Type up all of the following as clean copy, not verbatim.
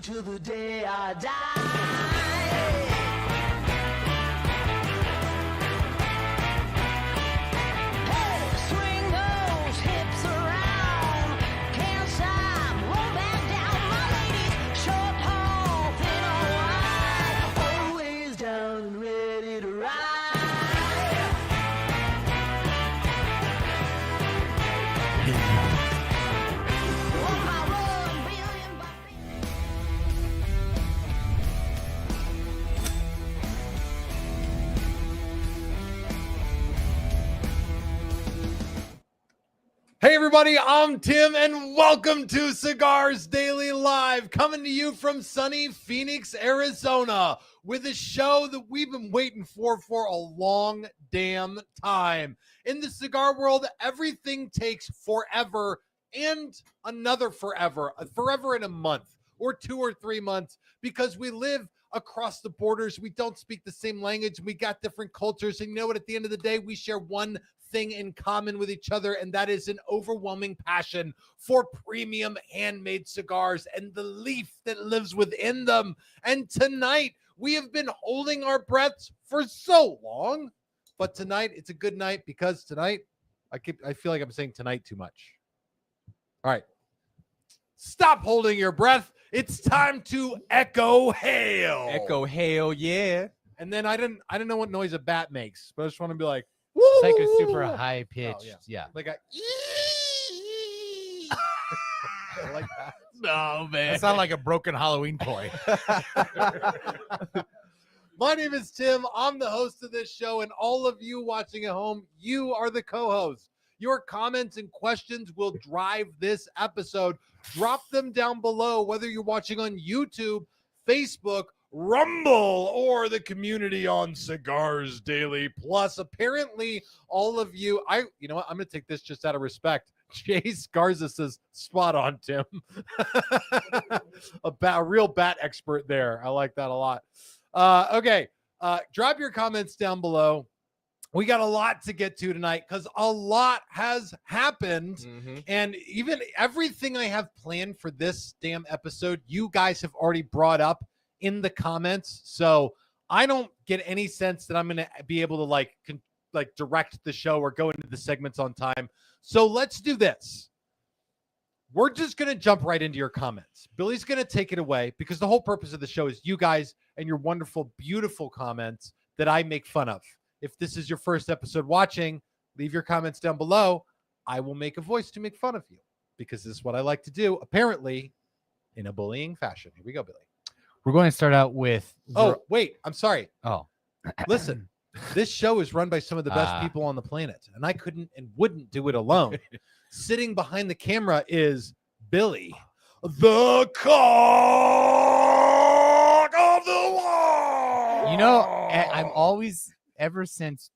till the day I die. Hey, swing those hips around. Can't stop, roll back down. My ladies, short, tall, thin or wide. Always down and ready to ride. Hey everybody, I'm Tim and welcome to Cigars Daily Live, coming to you from sunny Phoenix, Arizona, with a show that we've been waiting for a long damn time. In the cigar world, everything takes forever and another forever in a month or 2 or 3 months, because we live across the borders. We don't speak the same language. We got different cultures. And you know what? At the end of the day, we share one thing in common with each other, and that is an overwhelming passion for premium handmade cigars and the leaf that lives within them. And tonight, we have been holding our breaths for so long, but tonight it's a good night, because tonight I feel like I'm saying tonight too much. All right. Stop holding your breath. It's time to Echo-Hale. Echo-Hale, yeah. And then I didn't know what noise a bat makes, but I just want to be like, It's like a super high pitched. Oh, yeah. like a like that. No, man. That sounds like a broken Halloween toy. My name is Tim. I'm the host of this show, and all of you watching at home, you are the co-host. Your comments and questions will drive this episode. Drop them down below, whether you're watching on YouTube, Facebook, Rumble, or the community on Cigars Daily Plus. Apparently, all of you, you know what? I'm going to take this just out of respect. Chase Garza says, spot on, Tim. A real bat expert there. I like that a lot. Okay. Drop your comments down below. We got a lot to get to tonight because a lot has happened. Mm-hmm. And even everything I have planned for this damn episode, you guys have already brought up in the comments. So I don't get any sense that I'm going to be able to like direct the show or go into the segments on time. So let's do this. We're just going to jump right into your comments. Billy's going to take it away, because the whole purpose of the show is you guys and your wonderful, beautiful comments that I make fun of. If this is your first episode watching, leave your comments down below. I will make a voice to make fun of you, because this is what I like to do, apparently, in a bullying fashion. Here we go, Billy. We're going to start out with. Oh, wait. I'm sorry. Oh. Listen, this show is run by some of the best people on the planet, and I couldn't and wouldn't do it alone. Sitting behind the camera is Billy, the cock of the walk. You know, I'm always, ever since,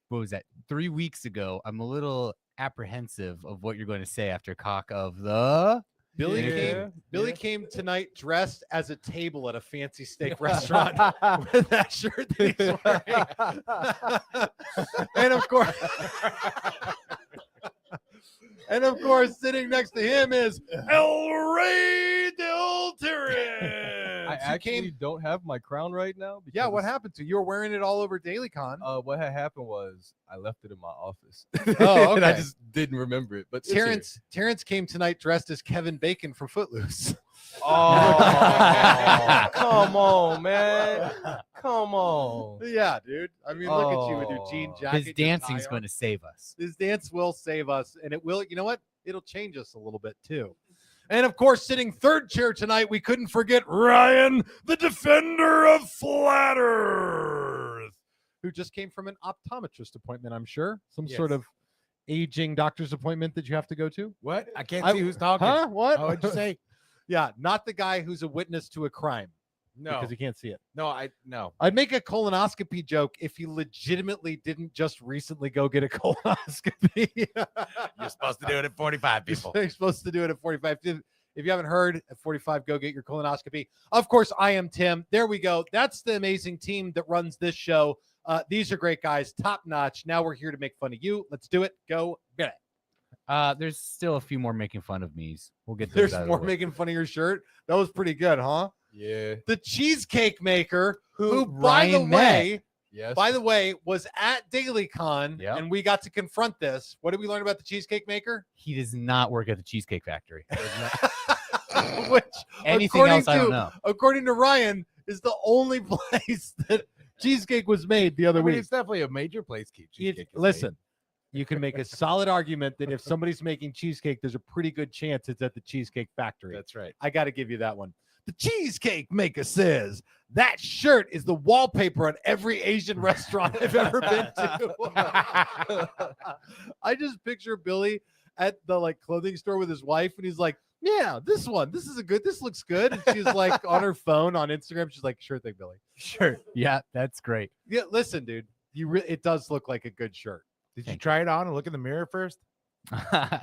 what was that, 3 weeks ago, I'm a little apprehensive of what you're going to say after cock of the. Billy came tonight dressed as a table at a fancy steak restaurant with that shirt that he's wearing. And of course, sitting next to him is El Rey del Terrence. I actually don't have my crown right now. Yeah, what happened to you? You were wearing it all over DailyCon. What had happened was I left it in my office. Oh, okay. And I just didn't remember it. But Terrence came tonight dressed as Kevin Bacon from Footloose. Oh, come on, man. Come on. Yeah, dude. I mean, look at you with your jean jacket. His dancing's going to save us. His dance will save us, and it will, you know what? It'll change us a little bit, too. And, of course, sitting third chair tonight, we couldn't forget Ryan, the defender of Flat Earth, who just came from an optometrist appointment, I'm sure. Some sort of aging doctor's appointment that you have to go to. What? I can't see who's talking. Huh? What? Oh, what'd you say? Yeah, not the guy who's a witness to a crime. No. Because he can't see it. No. I'd make a colonoscopy joke if you legitimately didn't just recently go get a colonoscopy. You're supposed to do it at 45, people. You're supposed to do it at 45. If you haven't heard, at 45, go get your colonoscopy. Of course, I am Tim. There we go. That's the amazing team that runs this show. These are great guys, top notch. Now we're here to make fun of you. Let's do it. Go get it. There's still a few more making fun of me's. We'll get those There's out of more the way. making fun of your shirt. That was pretty good, huh? Yeah. The Cheesecake Maker, who Ryan met. Yes. by the way, was at DailyCon, Yep. and we got to confront this. What did we learn about the Cheesecake Maker? He does not work at the Cheesecake Factory. Which, Anything else, I don't know. according to Ryan, is the only place that cheesecake was made the other I mean, week. it's definitely a major place. Listen, you can make a solid argument that if somebody's making cheesecake, there's a pretty good chance it's at the Cheesecake Factory. That's right. I got to give you that one. The Cheesecake Maker says that shirt is the wallpaper on every Asian restaurant I've ever been to. I just picture Billy at the clothing store with his wife, and he's like, "Yeah, this one. This looks good." And she's like on her phone on Instagram. She's like, "Sure thing, Billy." Sure. Yeah, that's great. Yeah, listen, dude. It does look like a good shirt. Did you try it on and look in the mirror first?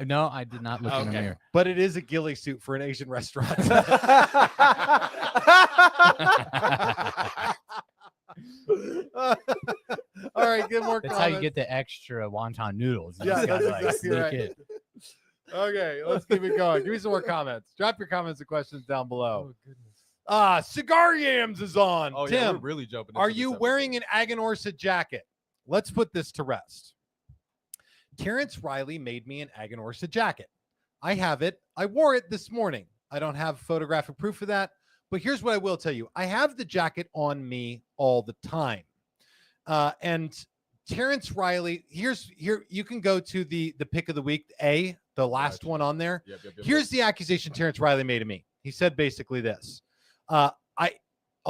No, I did not look in the Okay. mirror. But it is a ghillie suit for an Asian restaurant. All right, get more That's comments. how you get the extra wonton noodles. You Yeah, just gotta, that's exactly sneak right. in. Okay, let's keep it going. Give me some more comments. Drop your comments and questions down below. Oh, goodness. Cigar Yams is on. Oh, yeah, Tim, we're really jumping. are into you this wearing episode. an Aganorsa jacket? Let's put this to rest. Terrence Riley made me an Aganorsa jacket. I have it. I wore it this morning. I don't have photographic proof of that, but here's what I will tell you. I have the jacket on me all the time. And Terrence Riley, here you can go to the pick of the week, the last Gotcha. one on there. Yep. Here's the accusation Terrence Riley made of me. He said basically this. I'll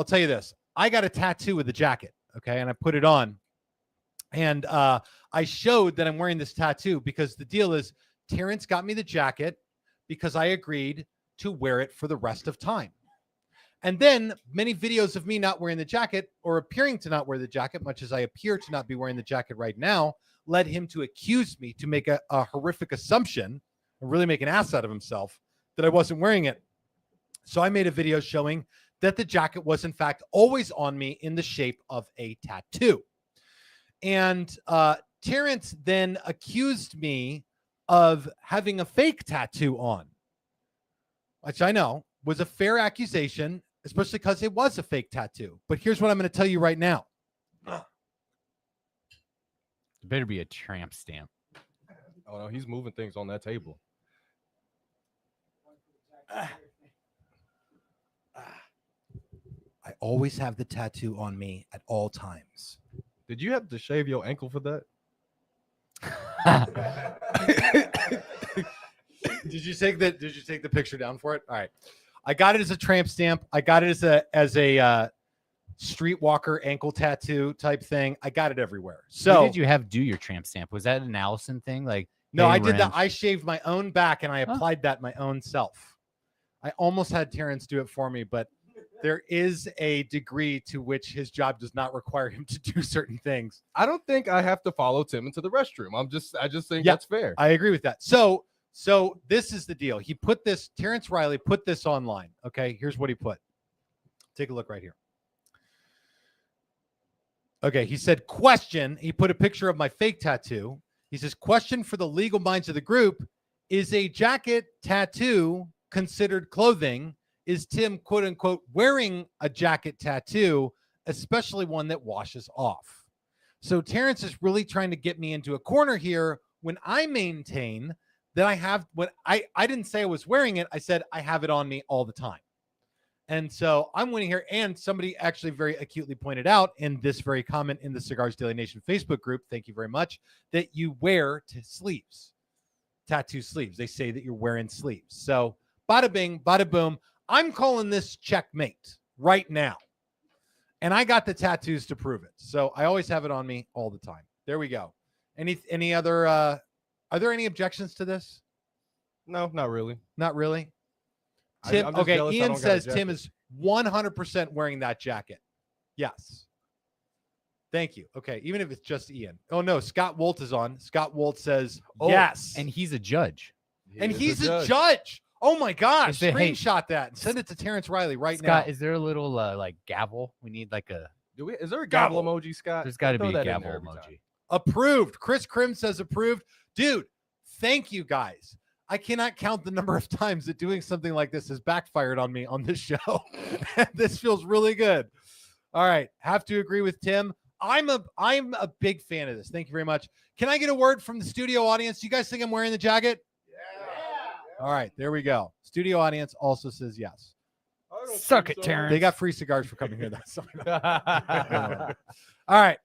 tell you this. I got a tattoo with the jacket, okay, and I put it on. And I showed that I'm wearing this tattoo because the deal is Terrence got me the jacket because I agreed to wear it for the rest of time. And then many videos of me not wearing the jacket or appearing to not wear the jacket, much as I appear to not be wearing the jacket right now, led him to accuse me, to make a horrific assumption and really make an ass out of himself that I wasn't wearing it. So I made a video showing that the jacket was in fact always on me in the shape of a tattoo. And Terrence then accused me of having a fake tattoo on, which I know was a fair accusation, especially because it was a fake tattoo. But here's what I'm going to tell you right now. It better be a tramp stamp. Oh no, he's moving things on that table. I always have the tattoo on me at all times. Did you have to shave your ankle for that? Did you take the picture down for it? All right. I got it as a tramp stamp. I got it as a streetwalker ankle tattoo type thing. I got it everywhere. So Who did you have do your tramp stamp? Was that an Allison thing? Like, no, hey, I did that. Wrench. I shaved my own back and I Huh. applied that my own self. I almost had Terrence do it for me, but there is a degree to which his job does not require him to do certain things. I don't think I have to follow Tim into the restroom. I just think Yeah. that's fair. I agree with that. So this is the deal. He put this, Terrence Riley put this online. Okay, here's what he put. Take a look right here. Okay, he said, question. He put a picture of my fake tattoo. He says, question for the legal minds of the group. Is a jacket tattoo considered clothing? Is Tim, quote unquote, wearing a jacket tattoo, especially one that washes off? So Terrence is really trying to get me into a corner here when I maintain that I have what I didn't say I was wearing it. I said I have it on me all the time. And so I'm winning here. And somebody actually very acutely pointed out in this very comment in the Cigars Daily Nation Facebook group, thank you very much, that you wear sleeves, tattoo sleeves. They say that you're wearing sleeves. So bada bing, bada boom. I'm calling this checkmate right now. And I got the tattoos to prove it. So I always have it on me all the time. There we go. Any other are there any objections to this? No, not really. Not really. Tim, I'm just okay, jealous I Ian don't got a says Tim jacket. is 100% wearing that jacket. Yes. Thank you. Okay, even if it's just Ian. Oh no, Scott Wolt is on. Scott Wolt says yes. And he's a judge. And He he's is a judge. Oh my gosh. Is it- hey, Screenshot that and send it to Terrence Riley right Scott, now. is there a little like gavel? We need like a. Is there a gavel Gavel. emoji, Scott? There's got to Throw be a that in gavel there every emoji. time. Approved. Chris Krim says approved. Dude, Thank you guys. I cannot count the number of times that doing something like this has backfired on me on this show. This feels really good. All right. Have to agree with Tim. I'm a big fan of this. Thank you very much. Can I get a word from the studio audience? You guys think I'm wearing the jacket? Yeah. All right. There we go. Studio audience also says yes. Suck it, Terrence. They got free cigars for coming here. That's all right.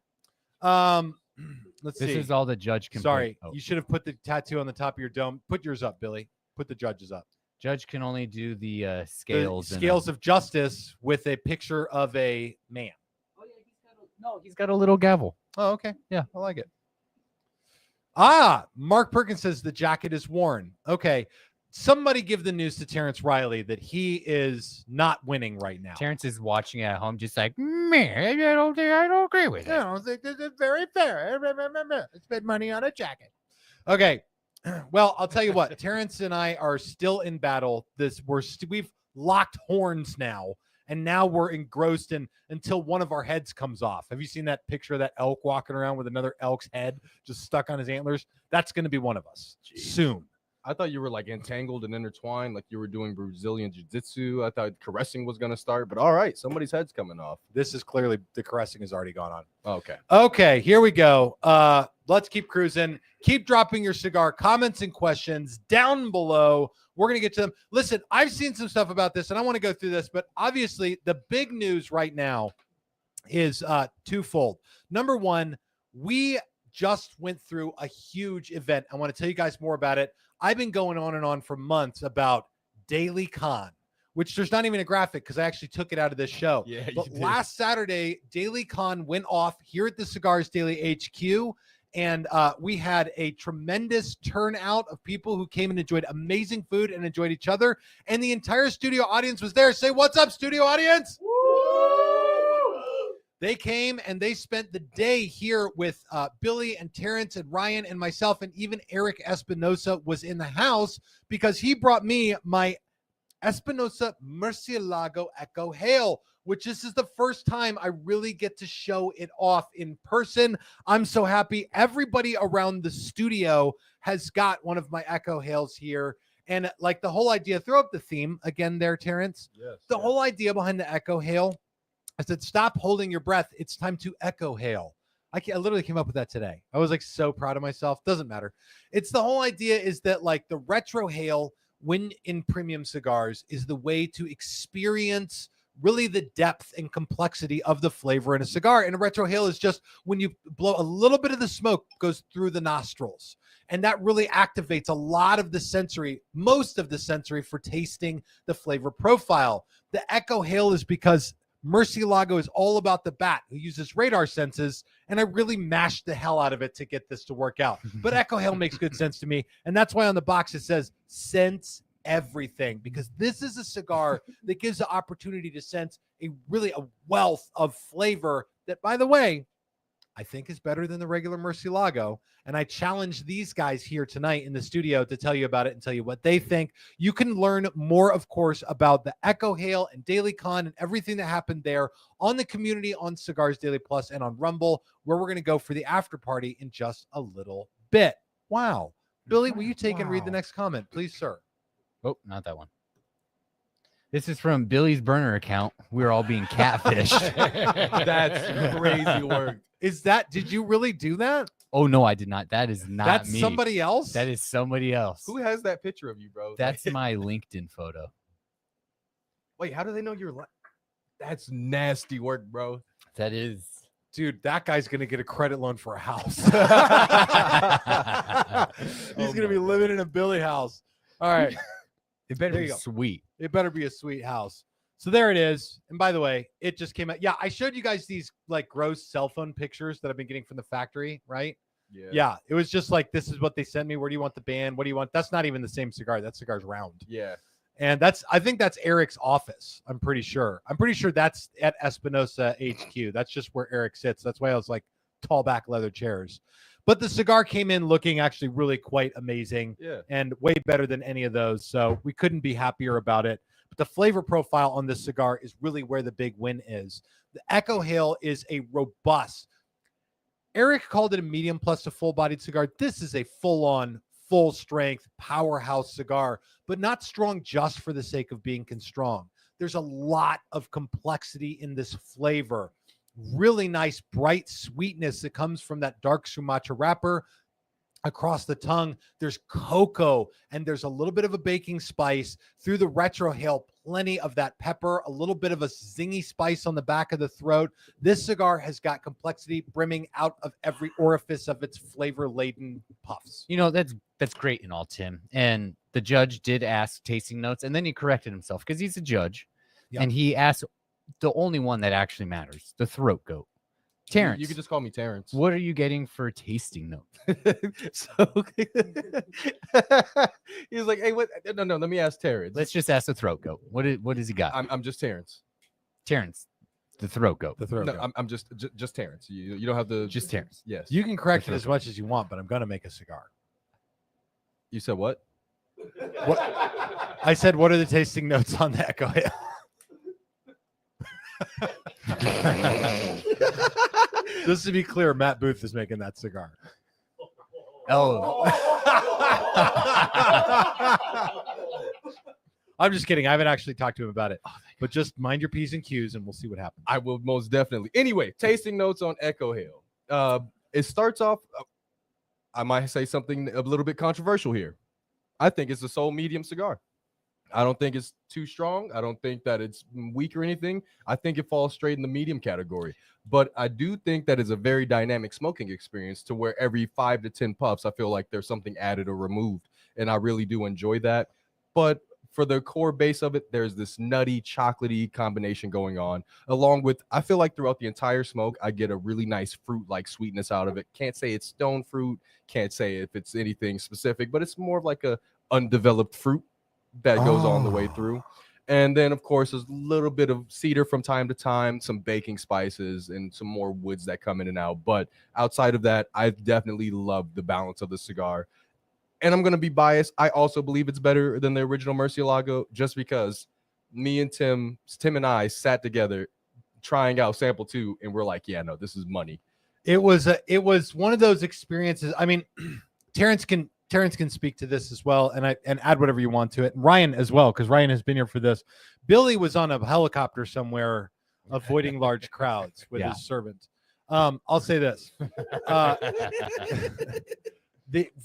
Let's see. This is all the judge can. Sorry, Oh. you should have put the tattoo on the top of your dome. Put yours up, Billy. Put the judges up. Judge can only do the The scales. scales of justice with a picture of a man. Oh yeah, he's got a little gavel. Oh, okay. Yeah. I like it. Ah, Mark Perkins says the jacket is worn. Okay. Somebody give the news to Terrence Riley that he is not winning right now. Terrence is watching at home, just like, man, I don't agree with it. I don't think this is very fair. Spend money on a jacket. Okay. Well, I'll tell you what. Terrence and I are still in battle. We've locked horns now, and now we're engrossed in until one of our heads comes off. Have you seen that picture of that elk walking around with another elk's head just stuck on his antlers? That's going to be one of us soon. I thought you were like entangled and intertwined, like you were doing Brazilian jiu-jitsu. I thought caressing was going to start, but all right, somebody's head's coming off. This is clearly the caressing has already gone on. Okay. Okay, here we go. Let's keep cruising. Keep dropping your cigar comments and questions down below. We're going to get to them. Listen, I've seen some stuff about this, and I want to go through this, but obviously the big news right now is twofold. Number one, we just went through a huge event. I want to tell you guys more about it. I've been going on and on for months about Daily Con, which there's not even a graphic because I actually took it out of this show. Yeah, but you did. last Saturday, Daily Con went off here at the Cigars Daily HQ, and we had a tremendous turnout of people who came and enjoyed amazing food and enjoyed each other, and the entire studio audience was there. Say, what's up, studio audience? They came and they spent the day here with Billy and Terrence and Ryan and myself, and even Eric Espinosa was in the house because he brought me my Espinosa Mercilago Echo Hail, which this is the first time I really get to show it off in person. I'm so happy. Everybody around the studio has got one of my Echo Hails here. And like the whole idea, throw up the theme again there, Terrence. Yes. The whole idea behind the Echo Hail, I said, stop holding your breath. It's time to Echo Hail. I literally came up with that today. I was like so proud of myself. Doesn't matter. It's the whole idea is that like the Retrohaling when in premium cigars is the way to experience really the depth and complexity of the flavor in a cigar. And a Retrohaling is just when you blow a little bit of the smoke goes through the nostrils. And that really activates a lot of the sensory, most of the sensory for tasting the flavor profile. The Echo-Hale is because Murcielago is all about the bat who uses radar senses, and I really mashed the hell out of it to get this to work out. But Echo-Hale makes good sense to me, and that's why on the box it says sense everything, because this is a cigar that gives the opportunity to sense a wealth of flavor that, by the way, I think is better than the regular Murcielago. And I challenge these guys here tonight in the studio to tell you about it and tell you what they think. You can learn more, of course, about the Echo-Hale and Daily Con and everything that happened there on the community on Cigars Daily Plus and on Rumble, where we're going to go for the after party in just a little bit. Wow. Billy, will you take and read the next comment, please, sir? Oh, not that one. This is from Billy's burner account. We're all being catfished. That's crazy work. Did you really do that? Oh, no, I did not. That is not That's me. somebody else? That is somebody else. Who has that picture of you, bro? That's my LinkedIn photo. Wait, how do they know you're like? That's nasty work, bro. That is. Dude, that guy's going to get a credit loan for a house. He's going to be living in a Billy house. All right. It better There be you go. sweet. It better be a sweet house. So there it is. And by the way, it just came out. Yeah, I showed you guys these like gross cell phone pictures that I've been getting from the factory, right? Yeah. It was just like, this is what they sent me. Where do you want the band? What do you want? That's not even the same cigar. That cigar's round. Yeah. And I think that's Eric's office. I'm pretty sure that's at Espinosa HQ. That's just where Eric sits. That's why I was like tall back leather chairs. But the cigar came in looking actually really quite amazing. Yeah. And way better than any of those. So we couldn't be happier about it. But the flavor profile on this cigar is really where the big win is. The Echo-Hale is a robust. Eric called it a medium plus a full-bodied cigar. This is a full-on full strength powerhouse cigar, but not strong just for the sake of being strong. There's a lot of complexity in this flavor. Really nice, bright sweetness that comes from that dark Sumatra wrapper across the tongue. There's cocoa and there's a little bit of a baking spice through the Retrohaling. Plenty of that pepper, a little bit of a zingy spice on the back of the throat. This cigar has got complexity brimming out of every orifice of its flavor-laden puffs. You know, that's great and all, Tim. And the judge did ask tasting notes, and then he corrected himself because he's a judge. Yep. And he asked the only one that actually matters, the throat goat. Terrence, You can just call me Terrence. what are you getting for tasting note? So he was like, "Hey, what? No, let me ask Terrence. Let's just ask the throat goat. What does he got? I'm just Terrence. Terrence, the throat goat. The throat No, goat. I'm just Terrence. You don't have to Just Terrence. Yes. You can correct it as much as you want, but I'm going to make a cigar. You said what? What? I said, what are the tasting notes on the Echo Hale? Just to be clear, Matt Booth is making that cigar. Oh, I'm just kidding. I haven't actually talked to him about it, but just mind your P's and Q's and we'll see what happens. I will most definitely. Anyway, tasting notes on Echo-Hale. It starts off. I might say something a little bit controversial here. I think it's a sole medium cigar. I don't think it's too strong. I don't think that it's weak or anything. I think it falls straight in the medium category. But I do think that is a very dynamic smoking experience to where every 5 to 10 puffs, I feel like there's something added or removed. And I really do enjoy that. But for the core base of it, there's this nutty, chocolatey combination going on, along with, I feel like throughout the entire smoke, I get a really nice fruit-like sweetness out of it. Can't say it's stone fruit. Can't say if it's anything specific, but it's more of like a undeveloped fruit that goes on the way through. And then, of course, there's a little bit of cedar from time to time, some baking spices, and some more woods that come in and out. But outside of that, I definitely love the balance of the cigar. And I'm going to be biased. I also believe it's better than the original Murcielago just because me and Tim and I sat together trying out sample 2, and we're like, yeah, no, this is money. It was one of those experiences. I mean, Terrence can speak to this as well, and add whatever you want to it. And Ryan as well, because Ryan has been here for this. Billy was on a helicopter somewhere, avoiding large crowds with his servant. I'll say this: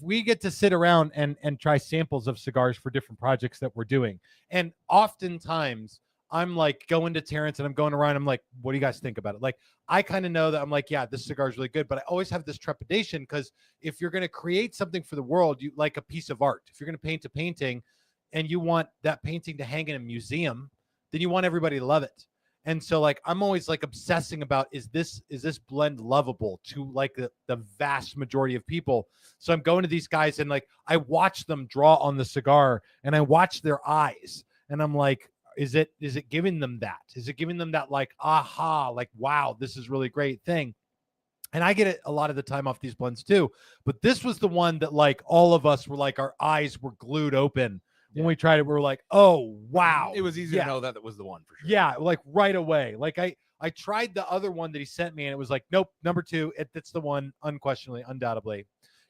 we get to sit around and try samples of cigars for different projects that we're doing, and oftentimes I'm like going to Terrence and I'm going around. I'm like, what do you guys think about it? Like, I kind of know that I'm like, yeah, this cigar is really good, but I always have this trepidation because if you're going to create something for the world, you like a piece of art. If you're going to paint a painting and you want that painting to hang in a museum, then you want everybody to love it. And so like, I'm always like obsessing about, is this blend lovable to like the vast majority of people? So I'm going to these guys and like, I watch them draw on the cigar and I watch their eyes and I'm like, is it giving them that? Is it giving them that like, aha, like, wow, this is really great thing? And I get it a lot of the time off these blends too. But this was the one that like all of us were like, our eyes were glued open when we tried it. We were like, oh, wow. It was easy to know that was the one for sure. Yeah, like right away. Like I tried the other one that he sent me and it was like, nope, number 2. It's the one, unquestionably, undoubtedly.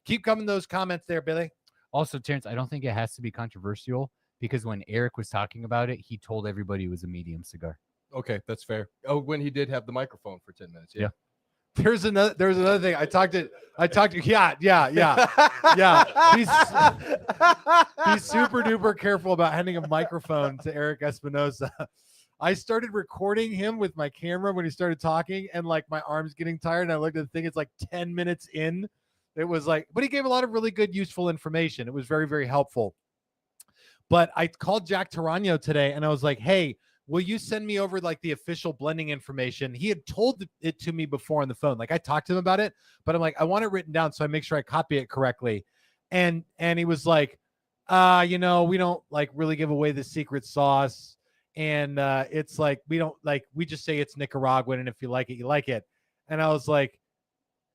Keep coming those comments there, Billy. Also, Terrence, I don't think it has to be controversial because when Eric was talking about it, he told everybody it was a medium cigar. Okay, that's fair. Oh, when he did have the microphone for 10 minutes. Yeah. There's another thing. I talked to yeah. He's super duper careful about handing a microphone to Eric Espinosa. I started recording him with my camera when he started talking, and like my arm's getting tired. And I looked at the thing, it's like 10 minutes in. It was like, but he gave a lot of really good, useful information. It was very, very helpful. But I called Jack Tarano today and I was like, hey, will you send me over like the official blending information? He had told it to me before on the phone. Like I talked to him about it, but I'm like, I want it written down so I make sure I copy it correctly. And he was like, we don't like really give away the secret sauce. And it's like, we just say it's Nicaraguan. And if you like it, you like it. And I was like,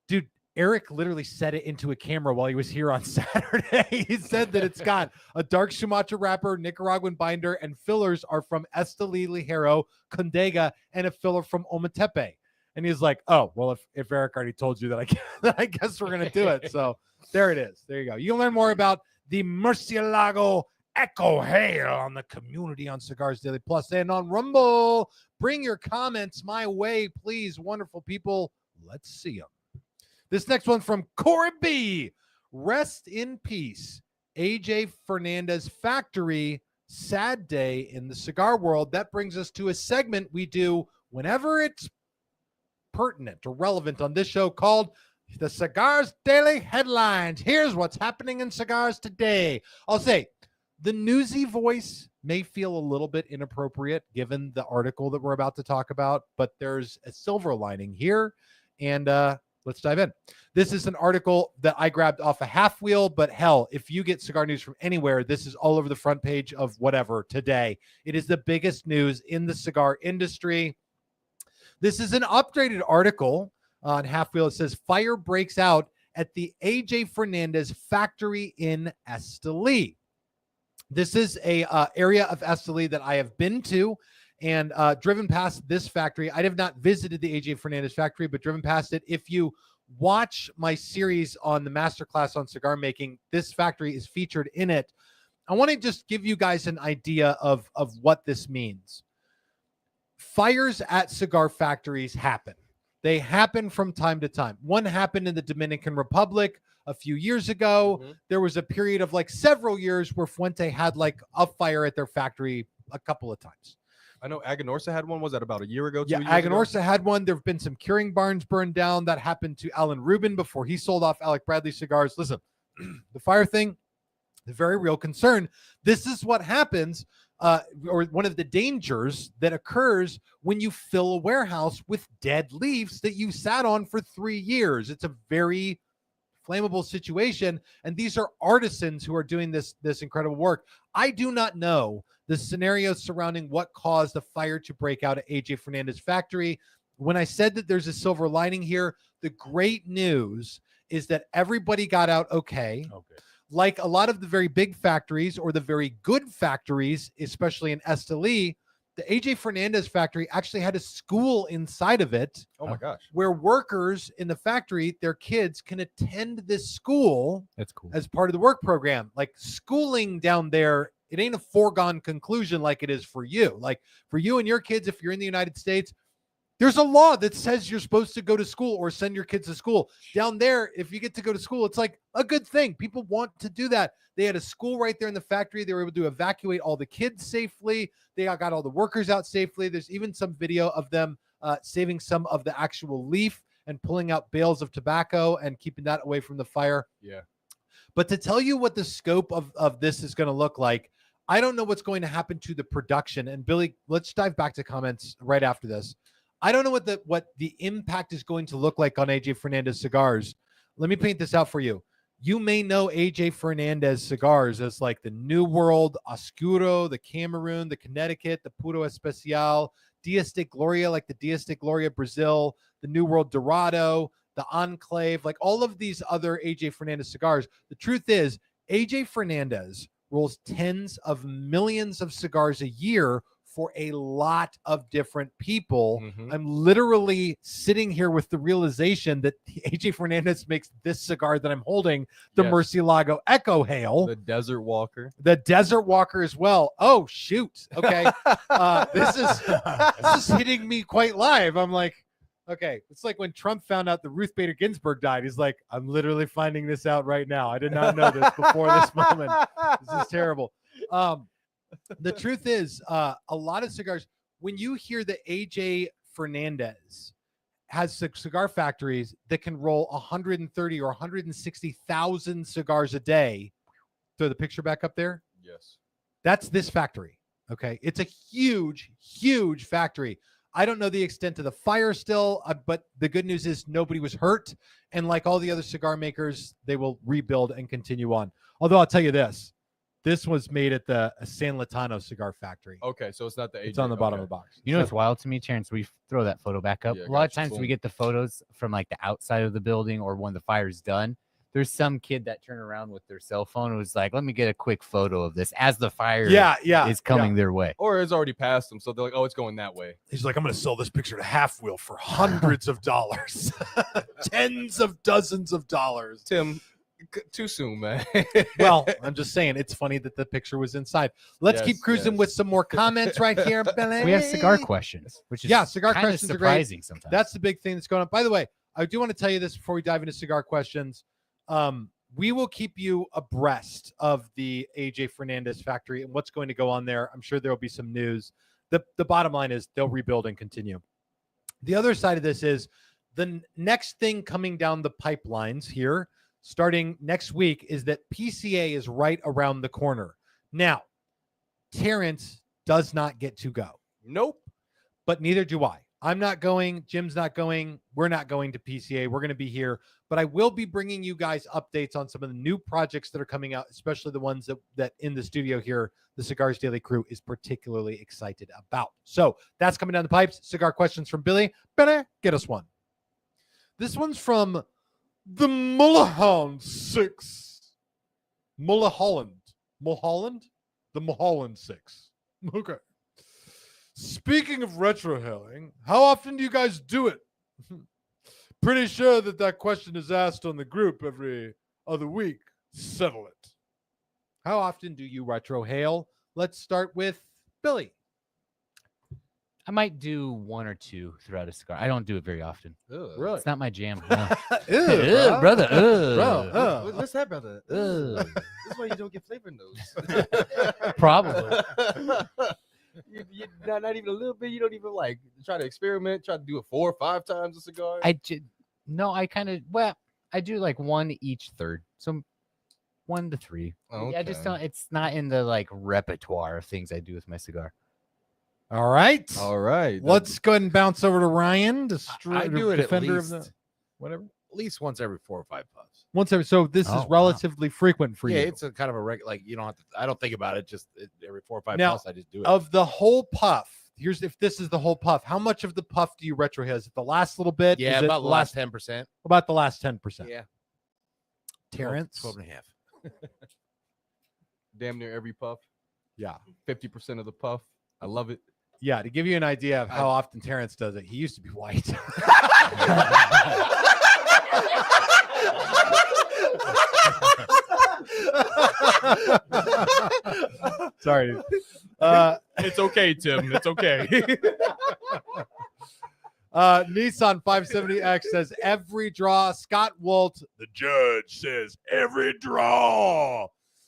dude, Eric literally set it into a camera while he was here on Saturday. He said that it's got a dark Sumatra wrapper, Nicaraguan binder, and fillers are from Esteli Ligero, Condega, and a filler from Ometepe. And he's like, oh, well, if Eric already told you that, I guess we're going to do it. So there it is. There you go. You can learn more about the Mercilago Echo Hail on the community on Cigars Daily Plus and on Rumble. Bring your comments my way, please, wonderful people. Let's see them. This next one from Corey B. Rest in peace, AJ Fernandez Factory. Sad day in the cigar world. That brings us to a segment we do whenever it's pertinent or relevant on this show called the Cigars Daily Headlines. Here's what's happening in cigars today. I'll say the newsy voice may feel a little bit inappropriate given the article that we're about to talk about, but there's a silver lining here, and let's dive in. This is an article that I grabbed off a Half Wheel, but hell, if you get cigar news from anywhere, this is all over the front page of whatever today. It is the biggest news in the cigar industry. This is an updated article on Half Wheel. It says fire breaks out at the AJ Fernandez factory in Esteli. This is a area of Esteli that I have been to and driven past this factory. I have not visited the AJ Fernandez factory, but driven past it. If you watch my series on the masterclass on cigar making, this factory is featured in it. I want to just give you guys an idea of what this means. Fires at cigar factories happen. They happen from time to time. One happened in the Dominican Republic a few years ago. There was a period of like several years where Fuente had like a fire at their factory a couple of times. I know Aganorsa had one. Was that about a year ago? Yeah, Aganorsa had one. There have been some curing barns burned down. That happened to Alan Rubin before he sold off Alec Bradley cigars. Listen, the fire thing, the very real concern. This is what happens, or one of the dangers that occurs when you fill a warehouse with dead leaves that you sat on for 3 years. It's a very flammable situation, and these are artisans who are doing this incredible work. I do not know the scenarios surrounding what caused the fire to break out at AJ Fernandez factory. When I said that there's a silver lining here, the great news is that everybody got out okay. Like a lot of the very big factories or the very good factories, especially in Esteli, the AJ Fernandez factory actually had a school inside of it. Oh my gosh. Where workers in the factory, their kids can attend this school. That's cool. As part of the work program. Like schooling down there, it ain't a foregone conclusion like it is for you. Like for you and your kids, if you're in the United States, there's a law that says you're supposed to go to school or send your kids to school. Down there, if you get to go to school, it's like a good thing. People want to do that. They had a school right there in the factory. They were able to evacuate all the kids safely. They got all the workers out safely. There's even some video of them saving some of the actual leaf and pulling out bales of tobacco and keeping that away from the fire. Yeah. But to tell you what the scope of this is going to look like, I don't know what's going to happen to the production. And Billy, let's dive back to comments right after this. I don't know what the impact is going to look like on AJ Fernandez cigars. Let me paint this out for you. You may know AJ Fernandez cigars as like the New World Oscuro, the Cameroon, the Connecticut, the Puro Especial, Dias de Gloria, like the Dias de Gloria Brazil, the New World Dorado, the Enclave, like all of these other AJ Fernandez cigars. The truth is, AJ Fernandez rolls tens of millions of cigars a year for a lot of different people. I'm literally sitting here with the realization that AJ Fernandez makes this cigar that I'm holding, the Mercilago Echo Hail. The Desert Walker. The Desert Walker as well. Oh, shoot. Okay. This is hitting me quite live. I'm like, okay. It's like when Trump found out that Ruth Bader Ginsburg died. He's like, I'm literally finding this out right now. I did not know this before this moment. This is terrible. The truth is, a lot of cigars, when you hear that AJ Fernandez has cigar factories that can roll 130 or 160,000 cigars a day, throw the picture back up there. Yes. That's this factory. Okay. It's a huge, huge factory. I don't know the extent of the fire still, but the good news is nobody was hurt. And like all the other cigar makers, they will rebuild and continue on. Although I'll tell you this. This was made at the San Latano cigar factory. Okay, so it's not the AJ. It's on the bottom of the box. You know what's wild to me, Terrence? We throw that photo back up. Yeah, a lot of gotcha. times we get the photos from like the outside of the building or when the fire's done. There's some kid that turned around with their cell phone and was like, let me get a quick photo of this as the fire is coming their way. Or it's already passed them, so they're like, oh, it's going that way. He's like, I'm going to sell this picture to Half Wheel for hundreds of dollars. Tens of dozens of dollars. Tim, Too soon, man. Well, I'm just saying it's funny that the picture was inside. Let's keep Yes, cruising yes. with some more comments right here, Billy. We have cigar questions, which is cigar kinda questions are great. surprising sometimes. That's the big thing that's going on. By the way, I do want to tell you this before we dive into cigar questions. We will keep you abreast of the AJ Fernandez factory and what's going to go on there. I'm sure there will be some news. The bottom line is they'll rebuild and continue. The other side of this is the next thing coming down the pipelines here, starting next week, is that PCA is right around the corner. Now, Terrence does not get to go. Nope. But neither do I. I'm not going. Jim's not going. We're not going to PCA. We're going to be here. But I will be bringing you guys updates on some of the new projects that are coming out, especially the ones that in the studio here, the Cigars Daily Crew is particularly excited about. So that's coming down the pipes. Cigar questions from Billy. Billy, get us one. This one's from the Mulholland 6. Mulholland. The Mulholland 6. Okay. Speaking of retrohaling, how often do you guys do it? Pretty sure that question is asked on the group every other week. Settle it. How often do you retrohale? Let's start with Billy. I might do one or two throughout a cigar. I don't do it very often. Really? It's not my jam. No. Ew, Brother. Bro, What's that, brother? Ugh. That's why you don't get flavor in those. Probably. You not even a little bit. You don't even like try to experiment. Try to do it 4 or 5 times a cigar. I do like one each third. So 1 to 3. Okay. I just don't. It's not in the like repertoire of things I do with my cigar. All right. All right. Let's go ahead and bounce over to Ryan, I do it defender at of least, the whatever. at least once every 4 or 5 puffs. Once every, so this Oh, is wow. relatively frequent for Yeah, you. it's a kind of a like you don't have to. I don't think about it. Just every 4 or 5 Now, puffs, I just do it. Of the whole puff, if this is the whole puff, how much of the puff do you retrohale? Is it the last little bit? Yeah, Is it about the last 10%. About the last 10%. Yeah, Terrence. 12 and a half. damn near every puff. Yeah. 50% of the puff. I love it. Yeah, to give you an idea of how often Terrence does it, he used to be white. Sorry. Dude. It's okay, Tim. It's okay. Nissan 570X says every draw. Scott Wolt, the judge, says every draw.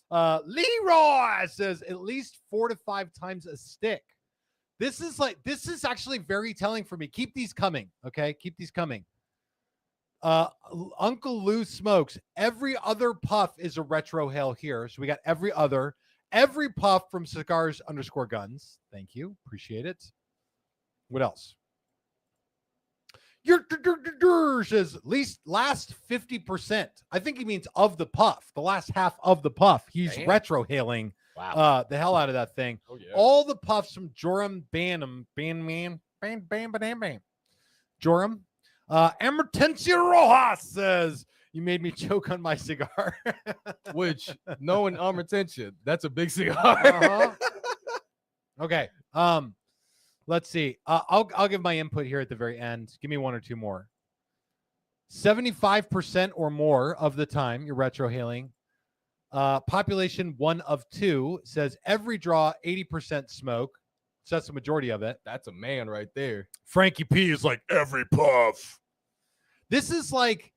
Leroy says at least 4 to 5 times a stick. This is actually very telling for me. Keep these coming. Okay. Keep these coming. Uncle Lou smokes. Every other puff is a retrohale here. So we got every puff from Cigars_Guns. Thank you. Appreciate it. What else? Your says at least last 50%. I think he means of the puff, the last half of the puff. He's Damn. retrohaling the hell out of that thing. Oh, yeah. All the puffs from Joram Banham, Joram. Emertencia Rojas says, you made me choke on my cigar. Which, knowing Armatentia, that's a big cigar. Uh-huh. Okay. Let's see. I'll give my input here at the very end. Give me 1 or 2 more. 75% or more of the time you're retrohaling. Population 1 of 2 says every draw 80% smoke. So that's the majority of it. That's a man right there. Frankie P is like every puff. This is like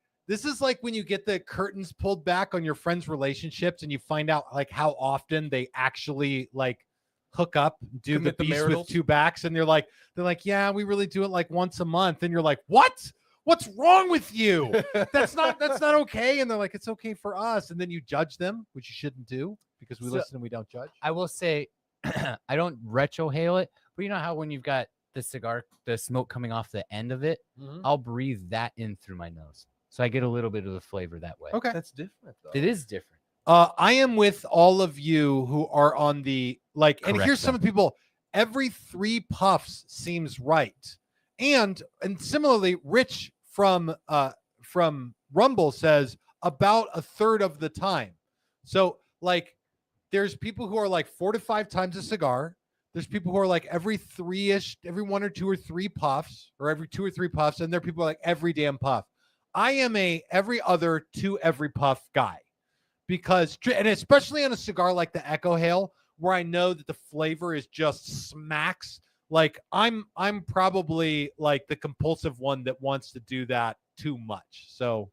when you get the curtains pulled back on your friends' relationships and you find out like how often they actually like hook up, do the Commit the beast maritals. with 2 backs, and they're like, yeah, we really do it like once a month, and you're like, what? What's wrong with you? That's not okay. And they're like, it's okay for us, and then you judge them, which you shouldn't do because we listen and we don't judge. I will say, I don't retrohale it, but you know how when you've got the smoke coming off the end of it, I'll breathe that in through my nose. So I get a little bit of the flavor that way. Okay. That's different, though. It is different. I am with all of you who are on the like, and Correct here's some them. of the people. Every 3 puffs seems right, and similarly, Rich from Rumble says about a third of the time. So like, there's people who are like 4 to 5 times a cigar. There's people who are like every 1 or 2 or 3 puffs, or every 2 or 3 puffs, and there are people like every damn puff. I am a every other to every puff guy. because, and especially on a cigar like the Echo-Hale, where I know that the flavor is just smacks. Like I'm probably like the compulsive one that wants to do that too much. So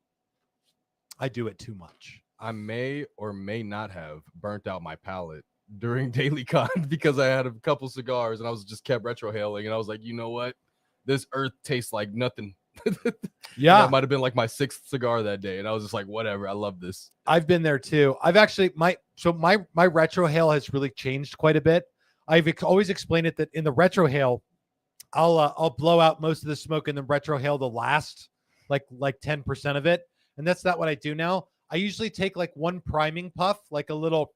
I do it too much. I may or may not have burnt out my palate during Daily Con because I had a couple cigars and I was just kept retrohaling and I was like, you know what? This earth tastes like nothing. Yeah. That might have been like my 6th cigar that day. And I was just like, whatever. I love this. I've been there too. I've actually, my Retrohail has really changed quite a bit. I've always explained it that in the Retrohail, I'll blow out most of the smoke in the Retrohail the last like 10% of it. And that's not what I do now. I usually take like one priming puff, like a little,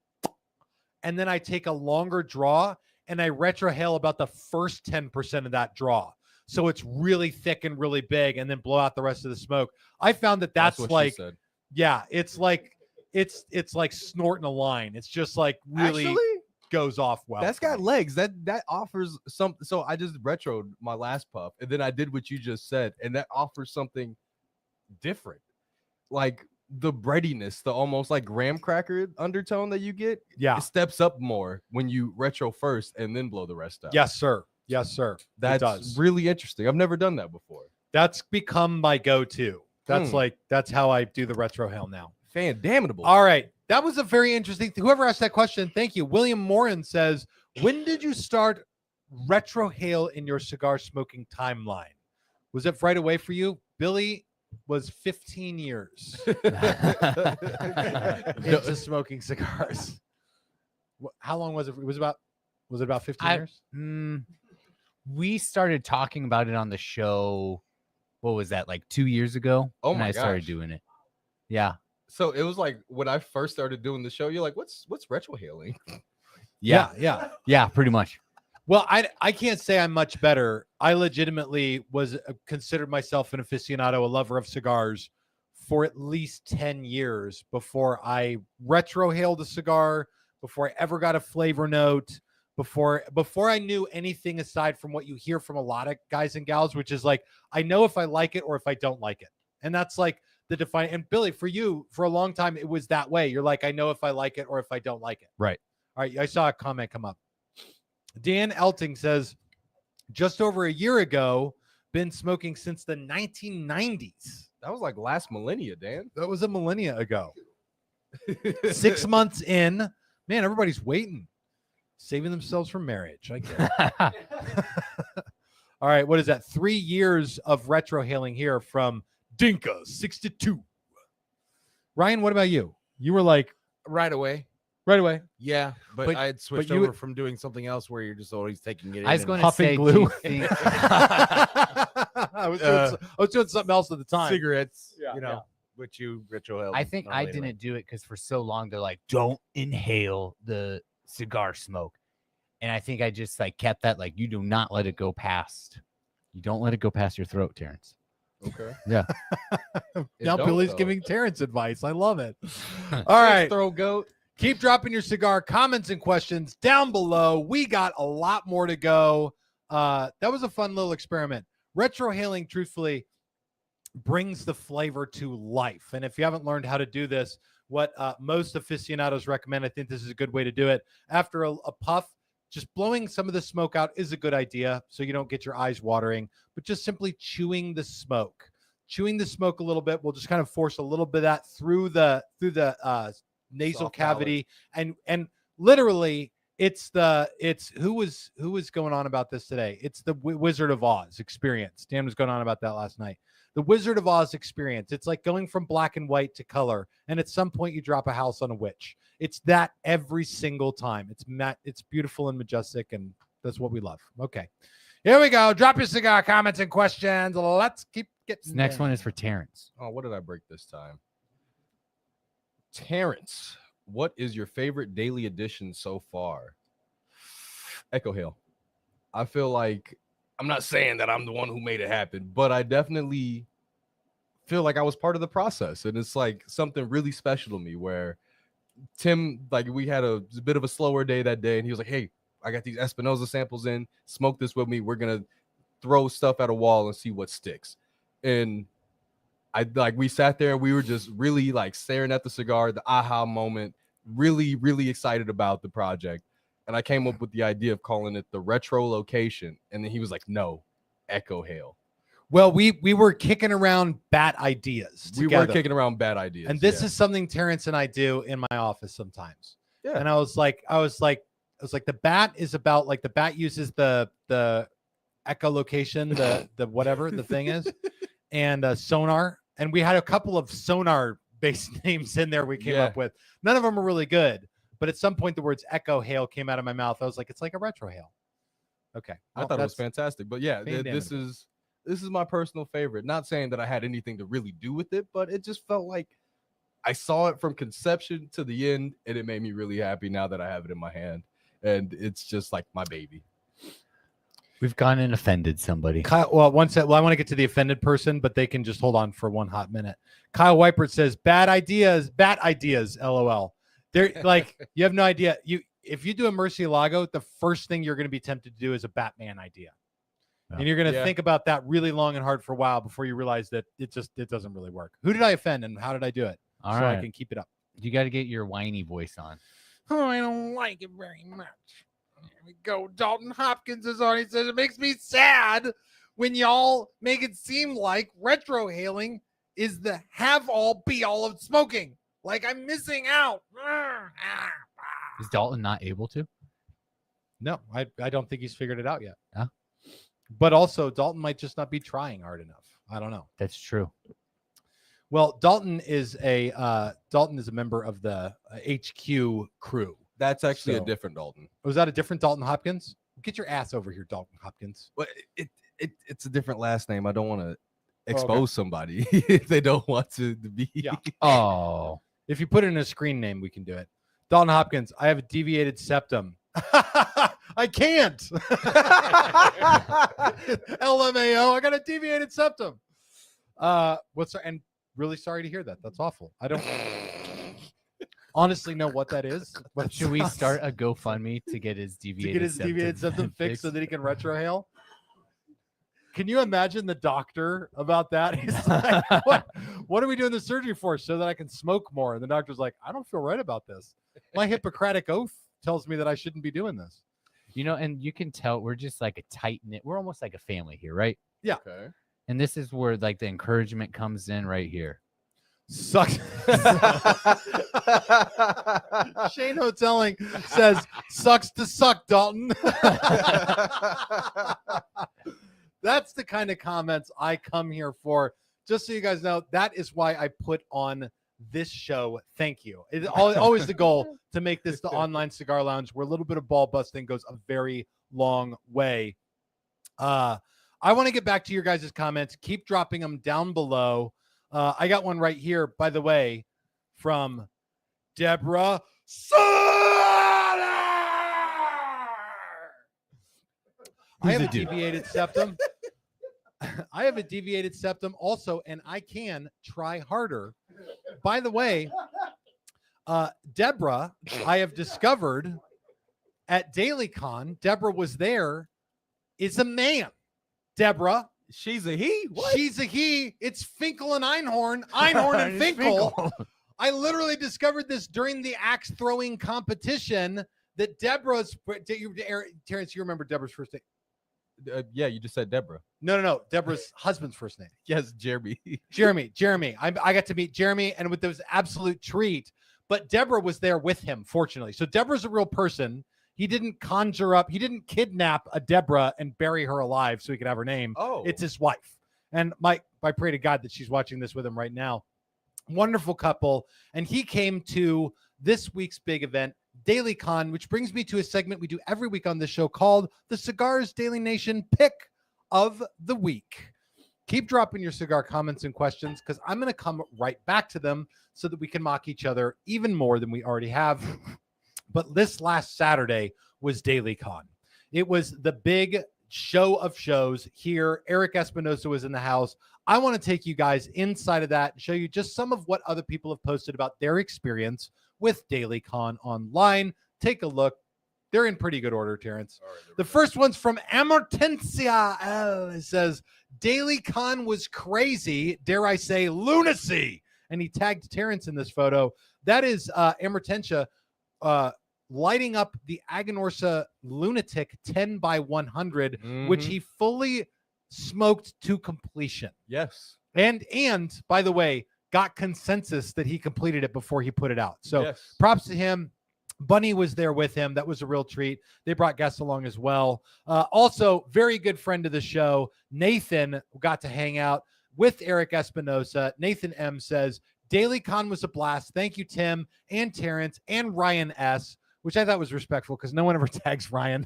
and then I take a longer draw and I retrohale about the first 10% of that draw. So it's really thick and really big, and then blow out the rest of the smoke. I found that's what like, she said. yeah, it's like snorting a line. It's just like really Actually, goes off well. that's got legs. That offers something. So I just retroed my last puff, and then I did what you just said, and that offers something different. Like the breadiness, the almost like graham cracker undertone that you get. Yeah. It steps up more when you retro first and then blow the rest out. Yes, sir. Yes, sir. That's really interesting. I've never done that before. That's become my go-to. That's how I do the retrohail now. Fan-damnable. All right. That was a very interesting thing. Whoever asked that question, thank you. William Morin says, when did you start retrohail in your cigar smoking timeline? Was it right away for you? Billy was 15 years into smoking cigars. How long was it? Was it about 15 years? We started talking about it on the show. What was that, like 2 years ago? Oh and my I started gosh. doing it. Yeah. So it was like when I first started doing the show, you're like, what's retrohailing? Yeah, pretty much. Well, I can't say I'm much better. I legitimately was considered myself an aficionado, a lover of cigars for at least 10 years before I retrohaled a cigar, before I ever got a flavor note, before I knew anything aside from what you hear from a lot of guys and gals, which is like, I know if I like it or if I don't like it. And that's like the define. And Billy, for you, for a long time, it was that way. You're like, I know if I like it or if I don't like it. Right. All right. I saw a comment come up. Dan Elting says, just over a year ago, been smoking since the 1990s. That was like last millennia, Dan. That was a millennia ago. 6 months in, man, everybody's waiting, saving themselves for marriage. I get it. All right, what is that? 3 years of retrohaling here from Dinka 62. Ryan, what about you? You were like Right away. right away. Yeah, but I had switched you- over from doing something else where you're just always taking it. I was in going and to say, Huffing glue. do you think- I was doing something else at the time. cigarettes, Yeah, you know, which you ritual. I think I didn't do it because for so long they're like, don't inhale the cigar smoke. And I think I just like kept that, like, you do not let it go past. You don't let it go past your throat, Terrence. Okay. Yeah. Now don't, Billy's though. giving Terrence advice. I love it. All right. Throw goat. Keep dropping your cigar comments and questions down below. We got a lot more to go. That was a fun little experiment. Retrohaling, truthfully, brings the flavor to life. And if you haven't learned how to do this, what most aficionados recommend, I think this is a good way to do it. After a puff, just blowing some of the smoke out is a good idea so you don't get your eyes watering, but just simply chewing the smoke. Chewing the smoke a little bit will just kind of force a little bit of that through the nasal Soft cavity, and literally it's who was going on about this today. It's the Wizard of Oz experience. Dan was going on about that last night. The Wizard of Oz experience. It's like going from black and white to color, and at some point you drop a house on a witch. It's that every single time. It's beautiful and majestic, and that's what we love. Okay, here we go. Drop your cigar comments and questions. Let's keep getting. This next there. one is for Terrence. Oh, what did I break this time? Terrence, what is your favorite daily edition so far? Echo-Hale. I feel like, I'm not saying that I'm the one who made it happen, but I definitely feel like I was part of the process. And it's like something really special to me where Tim, like, we had a bit of a slower day that day, and he was like, hey, I got these Espinosa samples in, smoke this with me. We're going to throw stuff at a wall and see what sticks. And we sat there, we were just really like staring at the cigar, the aha moment, really, really excited about the project. And I came up with the idea of calling it the retro location. And then he was like, no, Echo-Hale. Well, we were kicking around bat ideas We together. were kicking around bad ideas. And this is something Terrence and I do in my office sometimes. Yeah. And I was like, the bat is about like the bat uses the echolocation, the whatever the thing is, and sonar. And we had a couple of sonar based names in there we came up with. None of them are really good. But at some point, the words Echo-Hale came out of my mouth. I was like, it's like a Retrohaling. Okay. I thought it was fantastic. But yeah, this is my personal favorite. Not saying that I had anything to really do with it, but it just felt like I saw it from conception to the end, and it made me really happy now that I have it in my hand. And it's just like my baby. We've gone and offended somebody. Kyle, well, I want to get to the offended person, but they can just hold on for one hot minute. Kyle Weipert says, bat ideas, LOL. They're like, you have no idea. If you do a Murcielago, the first thing you're going to be tempted to do is a Batman idea. And you're going to think about that really long and hard for a while before you realize that it doesn't really work. Who did I offend and how did I do it? All so right. I can keep it up. You got to get your whiny voice on. Oh, I don't like it very much. Here we go. Dalton Hopkins is on. He says, it makes me sad when y'all make it seem like retrohaling is the have-all, be-all of smoking. Like I'm missing out. Is Dalton not able to? No, I don't think he's figured it out yet. Yeah. But also, Dalton might just not be trying hard enough. I don't know. That's true. Well, Dalton is a member of the HQ crew. That's actually So- a different Dalton. Was that a different Dalton Hopkins? Get your ass over here, Dalton Hopkins. But it's a different last name. I don't want to okay. expose somebody if they don't want to be. Yeah. Oh, If you put it in a screen name, we can do it. Dalton Hopkins, I have a deviated septum. I can't. LMAO, I got a deviated septum. And really sorry to hear that. That's awful. I don't honestly know what that is. But should we start a GoFundMe to get his deviated septum fixed so that he can retrohale? Can you imagine the doctor about that? He's like, what are we doing the surgery for? So that I can smoke more. And the doctor's like, I don't feel right about this. My Hippocratic oath tells me that I shouldn't be doing this. You know, and you can tell we're just like a tight knit. We're almost like a family here, right? Yeah. Okay. And this is where like the encouragement comes in right here. Sucks. Shane Hoteling says, sucks to suck, Dalton. That's the kind of comments I come here for. Just so you guys know, that is why I put on this show. Thank you. It's always the goal to make this the online cigar lounge where a little bit of ball busting goes a very long way. I want to get back to your guys' comments. Keep dropping them down below. I got one right here, by the way, from Deborah Sutter. I have a deviated septum. I have a deviated septum also, and I can try harder. By the way, Deborah, I have discovered at DailyCon, Deborah was there, is a man. Deborah. She's a he? What? She's a he. It's Finkel and Einhorn. Einhorn and Finkel. I literally discovered this during the axe throwing competition that Deborah's. Terrence, you remember Deborah's first name? Yeah, you just said Deborah. No. Deborah's husband's first name. Yes, Jeremy. Jeremy. I got to meet Jeremy, and it was absolute treat. But Deborah was there with him, fortunately. So Deborah's a real person. He didn't conjure up. He didn't kidnap a Deborah and bury her alive so he could have her name. Oh, It's his wife. And I pray to God that she's watching this with him right now. Wonderful couple. And he came to this week's big event, DailyCon, which brings me to a segment we do every week on this show called the Cigars Daily Nation Pick of the Week. Keep dropping your cigar comments and questions because I'm going to come right back to them so that we can mock each other even more than we already have. But this last Saturday was DailyCon. It was the big show of shows here. Eric Espinosa was in the house. I want to take you guys inside of that and show you just some of what other people have posted about their experience with DailyCon online. Take a look. They're in pretty good order, Terrence. All right, there we The go. first one's from Amortencia. It says, Daily Con was crazy, dare I say, lunacy. And he tagged Terrence in this photo. That is Amortencia lighting up the Aganorsa Lunatic 10 by 100, which Mhm. he fully smoked to completion. Yes. And by the way, got consensus that he completed it before he put it out. So yes. props to him. Bunny was there with him. That was a real treat. They brought guests along as well. Also, very good friend of the show, Nathan, got to hang out with Eric Espinosa. Nathan M says, Daily Con was a blast. Thank you, Tim and Terrence and Ryan S., which I thought was respectful because no one ever tags Ryan.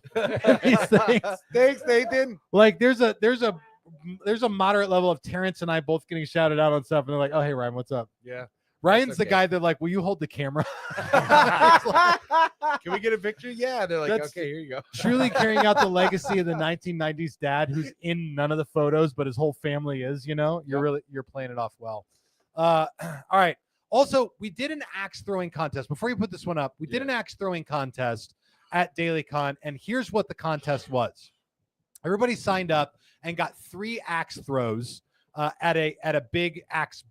These things. Thanks, Nathan. Like there's a moderate level of Terrence and I both getting shouted out on stuff, and they're like, "Oh, hey, Ryan, what's up?" Yeah. Ryan's the okay. guy that like, "Will you hold the camera?" Can we get a picture? Yeah. They're like, That's- okay, here you go. Truly carrying out the legacy of the 1990s dad who's in none of the photos, but his whole family is. You're playing it off well. All right. Also, we did an axe throwing contest. Before you put this one up, we did an axe throwing contest at Daily Con, and here's what the contest was. Everybody signed up and got 3 axe throws at a big axe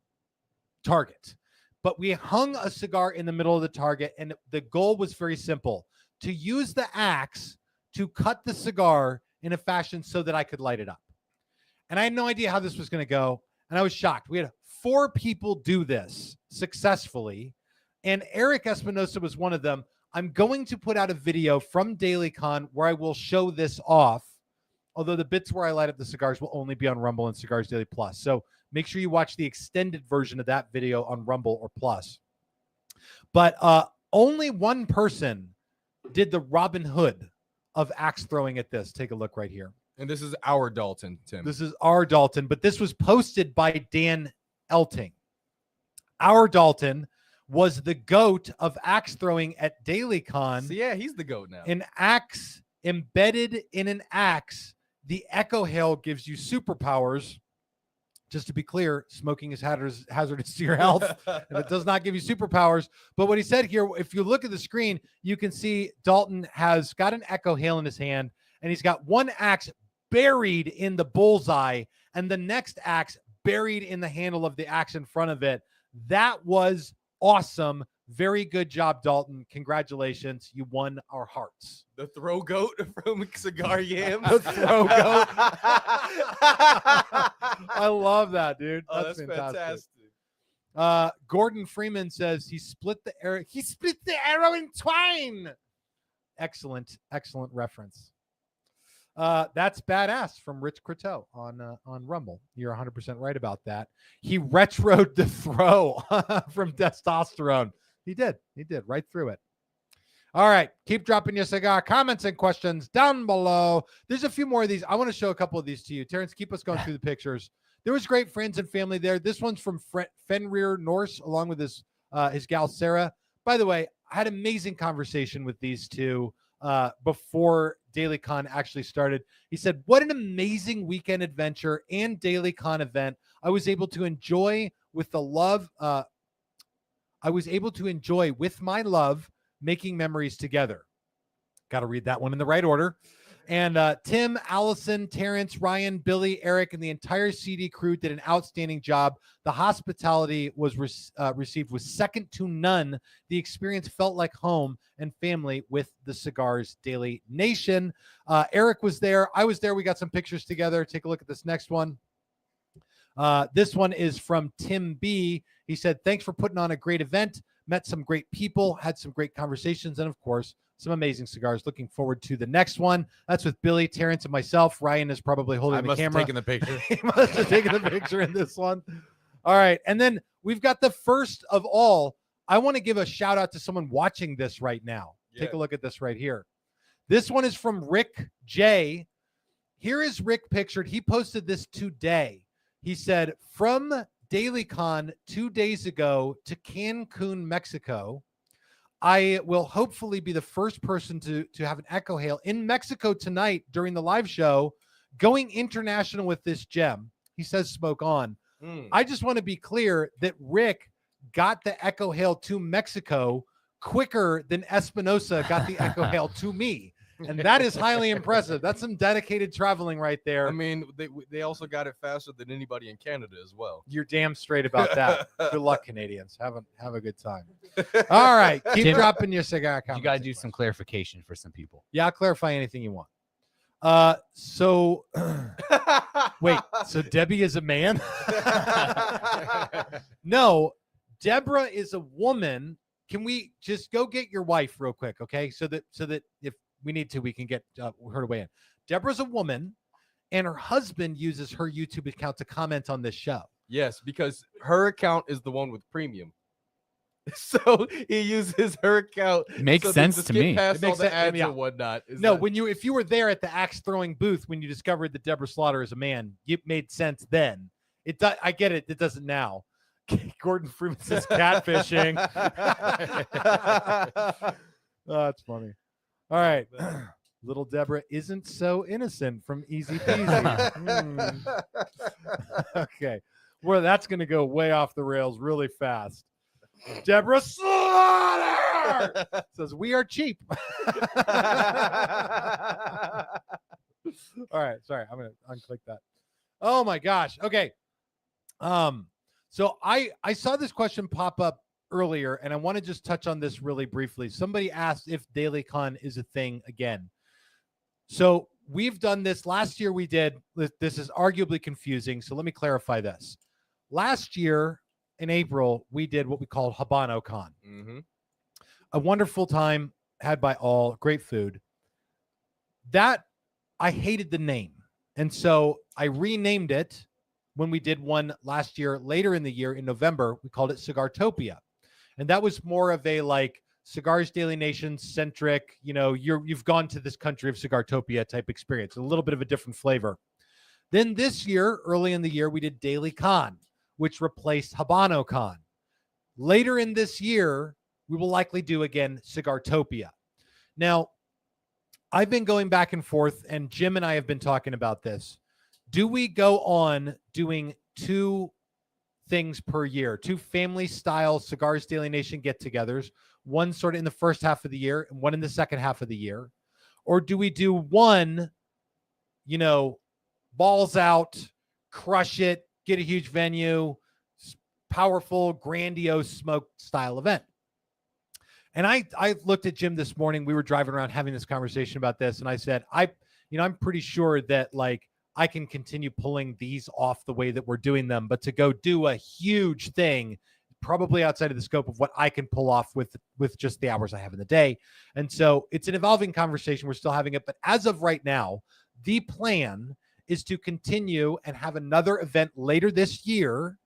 target. But we hung a cigar in the middle of the target, and the goal was very simple: to use the axe to cut the cigar in a fashion so that I could light it up. And I had no idea how this was going to go, and I was shocked. We had 4 people do this successfully, and Eric Espinosa was one of them. I'm going to put out a video from Daily Con where I will show this off, although the bits where I light up the cigars will only be on Rumble and Cigars Daily Plus. So make sure you watch the extended version of that video on Rumble or Plus. But only one person did the Robin Hood of axe throwing at this. Take a look right here. And this is our Dalton, Tim. This is our Dalton, but this was posted by Dan Elting. Our Dalton was the GOAT of axe throwing at Daily Con. So yeah, he's the GOAT now. An axe embedded in an axe. The Echo-Hale gives you superpowers. Just to be clear, smoking is hazardous to your health, and it does not give you superpowers. But what he said here, if you look at the screen, you can see Dalton has got an Echo-Hale in his hand, and he's got one axe buried in the bullseye and the next axe buried in the handle of the axe in front of it. That was awesome. Very good job, Dalton. Congratulations. You won our hearts. The throw goat from Cigar Yams. The throw goat. I love that, dude. Oh, That's that's fantastic. fantastic. Gordon Freeman says he split the arrow in twine. Excellent reference. That's badass from Rich Croteau on Rumble. You're 100% right about that. He retroed the throw from Testosterone. He did right through it. All right, keep dropping your cigar comments and questions down below. There's a few more of these. I want to show a couple of these to you. Terrence, keep us going through the pictures. There was great friends and family there. This one's from Fenrir Norse, along with his gal Sarah. By the way, I had an amazing conversation with these two before Daily Con actually started. He said, what an amazing weekend adventure and Daily Con event. I was able to enjoy with my love making memories together. Got to read that one in the right order. And Tim, Allison, Terrence, Ryan, Billy, Eric, and the entire CD crew did an outstanding job. The hospitality was received was second to none. The experience felt like home and family with the Cigars Daily Nation. Eric was there. I was there. We got some pictures together. Take a look at this next one. This one is from Tim B. He said, thanks for putting on a great event. Met some great people, had some great conversations, and of course, some amazing cigars. Looking forward to the next one. That's with Billy, Terrence, and myself. Ryan is probably holding the camera. Taken the picture. He must have taken the picture in this one. All right. And then we've got the first of all. I want to give a shout out to someone watching this right now. Yeah. Take a look at this right here. This one is from Rick J. Here is Rick pictured. He posted this today. He said, from Daily Con 2 days ago to Cancun, Mexico, I will hopefully be the first person to have an Echo-Hale in Mexico tonight during the live show, going international with this gem. He says, smoke on. I just want to be clear that Rick got the Echo-Hale to Mexico quicker than Espinosa got the Echo Hail to me. And that is highly impressive. That's some dedicated traveling right there. I mean, they also got it faster than anybody in Canada as well. You're damn straight about that. Good luck, Canadians. Have a good time. All right. Keep Tim, dropping your cigar comments. You got to and do some questions. clarification for some people. Yeah, I'll clarify anything you want. So wait, so Debbie is a man? No, Deborah is a woman. Can we just go get your wife real quick, okay? So that if we need to, we can get her to weigh in. Deborah's a woman, and her husband uses her YouTube account to comment on this show. Yes, because her account is the one with premium. So he uses her account. Makes so sense to to skip me. past It makes all the sense- ads yeah. and whatnot. is No, that- if you were there at the axe throwing booth when you discovered that Deborah Slaughter is a man, it made sense then. I get it. It doesn't now. Gordon Freeman says catfishing. Oh, that's funny. All right. Little Deborah isn't so innocent from Easy Peasy. Okay. Well, that's going to go way off the rails really fast. Deborah Slaughter says, we are cheap. All right. Sorry. I'm going to unclick that. Oh, my gosh. Okay. So I saw this question pop up earlier, and I want to just touch on this really briefly. Somebody asked if Daily Con is a thing again. So we've done this last year. We did. This is arguably confusing. So let me clarify this. Last year in April, we did what we called Habano Con. Mhm. A wonderful time had by all, great food. That I hated the name. And so I renamed it when we did one last year, later in the year in November. We called it Cigartopia. And that was more of a like Cigars Daily Nation centric, you've gone to this country of Cigartopia type experience, a little bit of a different flavor. Then this year, early in the year, we did Daily Con, which replaced Habano Con. Later in this year, we will likely do again Cigartopia. Now, I've been going back and forth, and Jim and I have been talking about this. Do we go on doing two things per year, two family style Cigars Daily Nation get-togethers, one sort of in the first half of the year and one in the second half of the year? Or do we do one, balls out, crush it, get a huge venue, powerful, grandiose smoke style event? And I looked at Jim this morning. We were driving around having this conversation about this. And I said, I'm pretty sure that like I can continue pulling these off the way that we're doing them, but to go do a huge thing, probably outside of the scope of what I can pull off with just the hours I have in the day. And so it's an evolving conversation. We're still having it. But as of right now, the plan is to continue and have another event later this year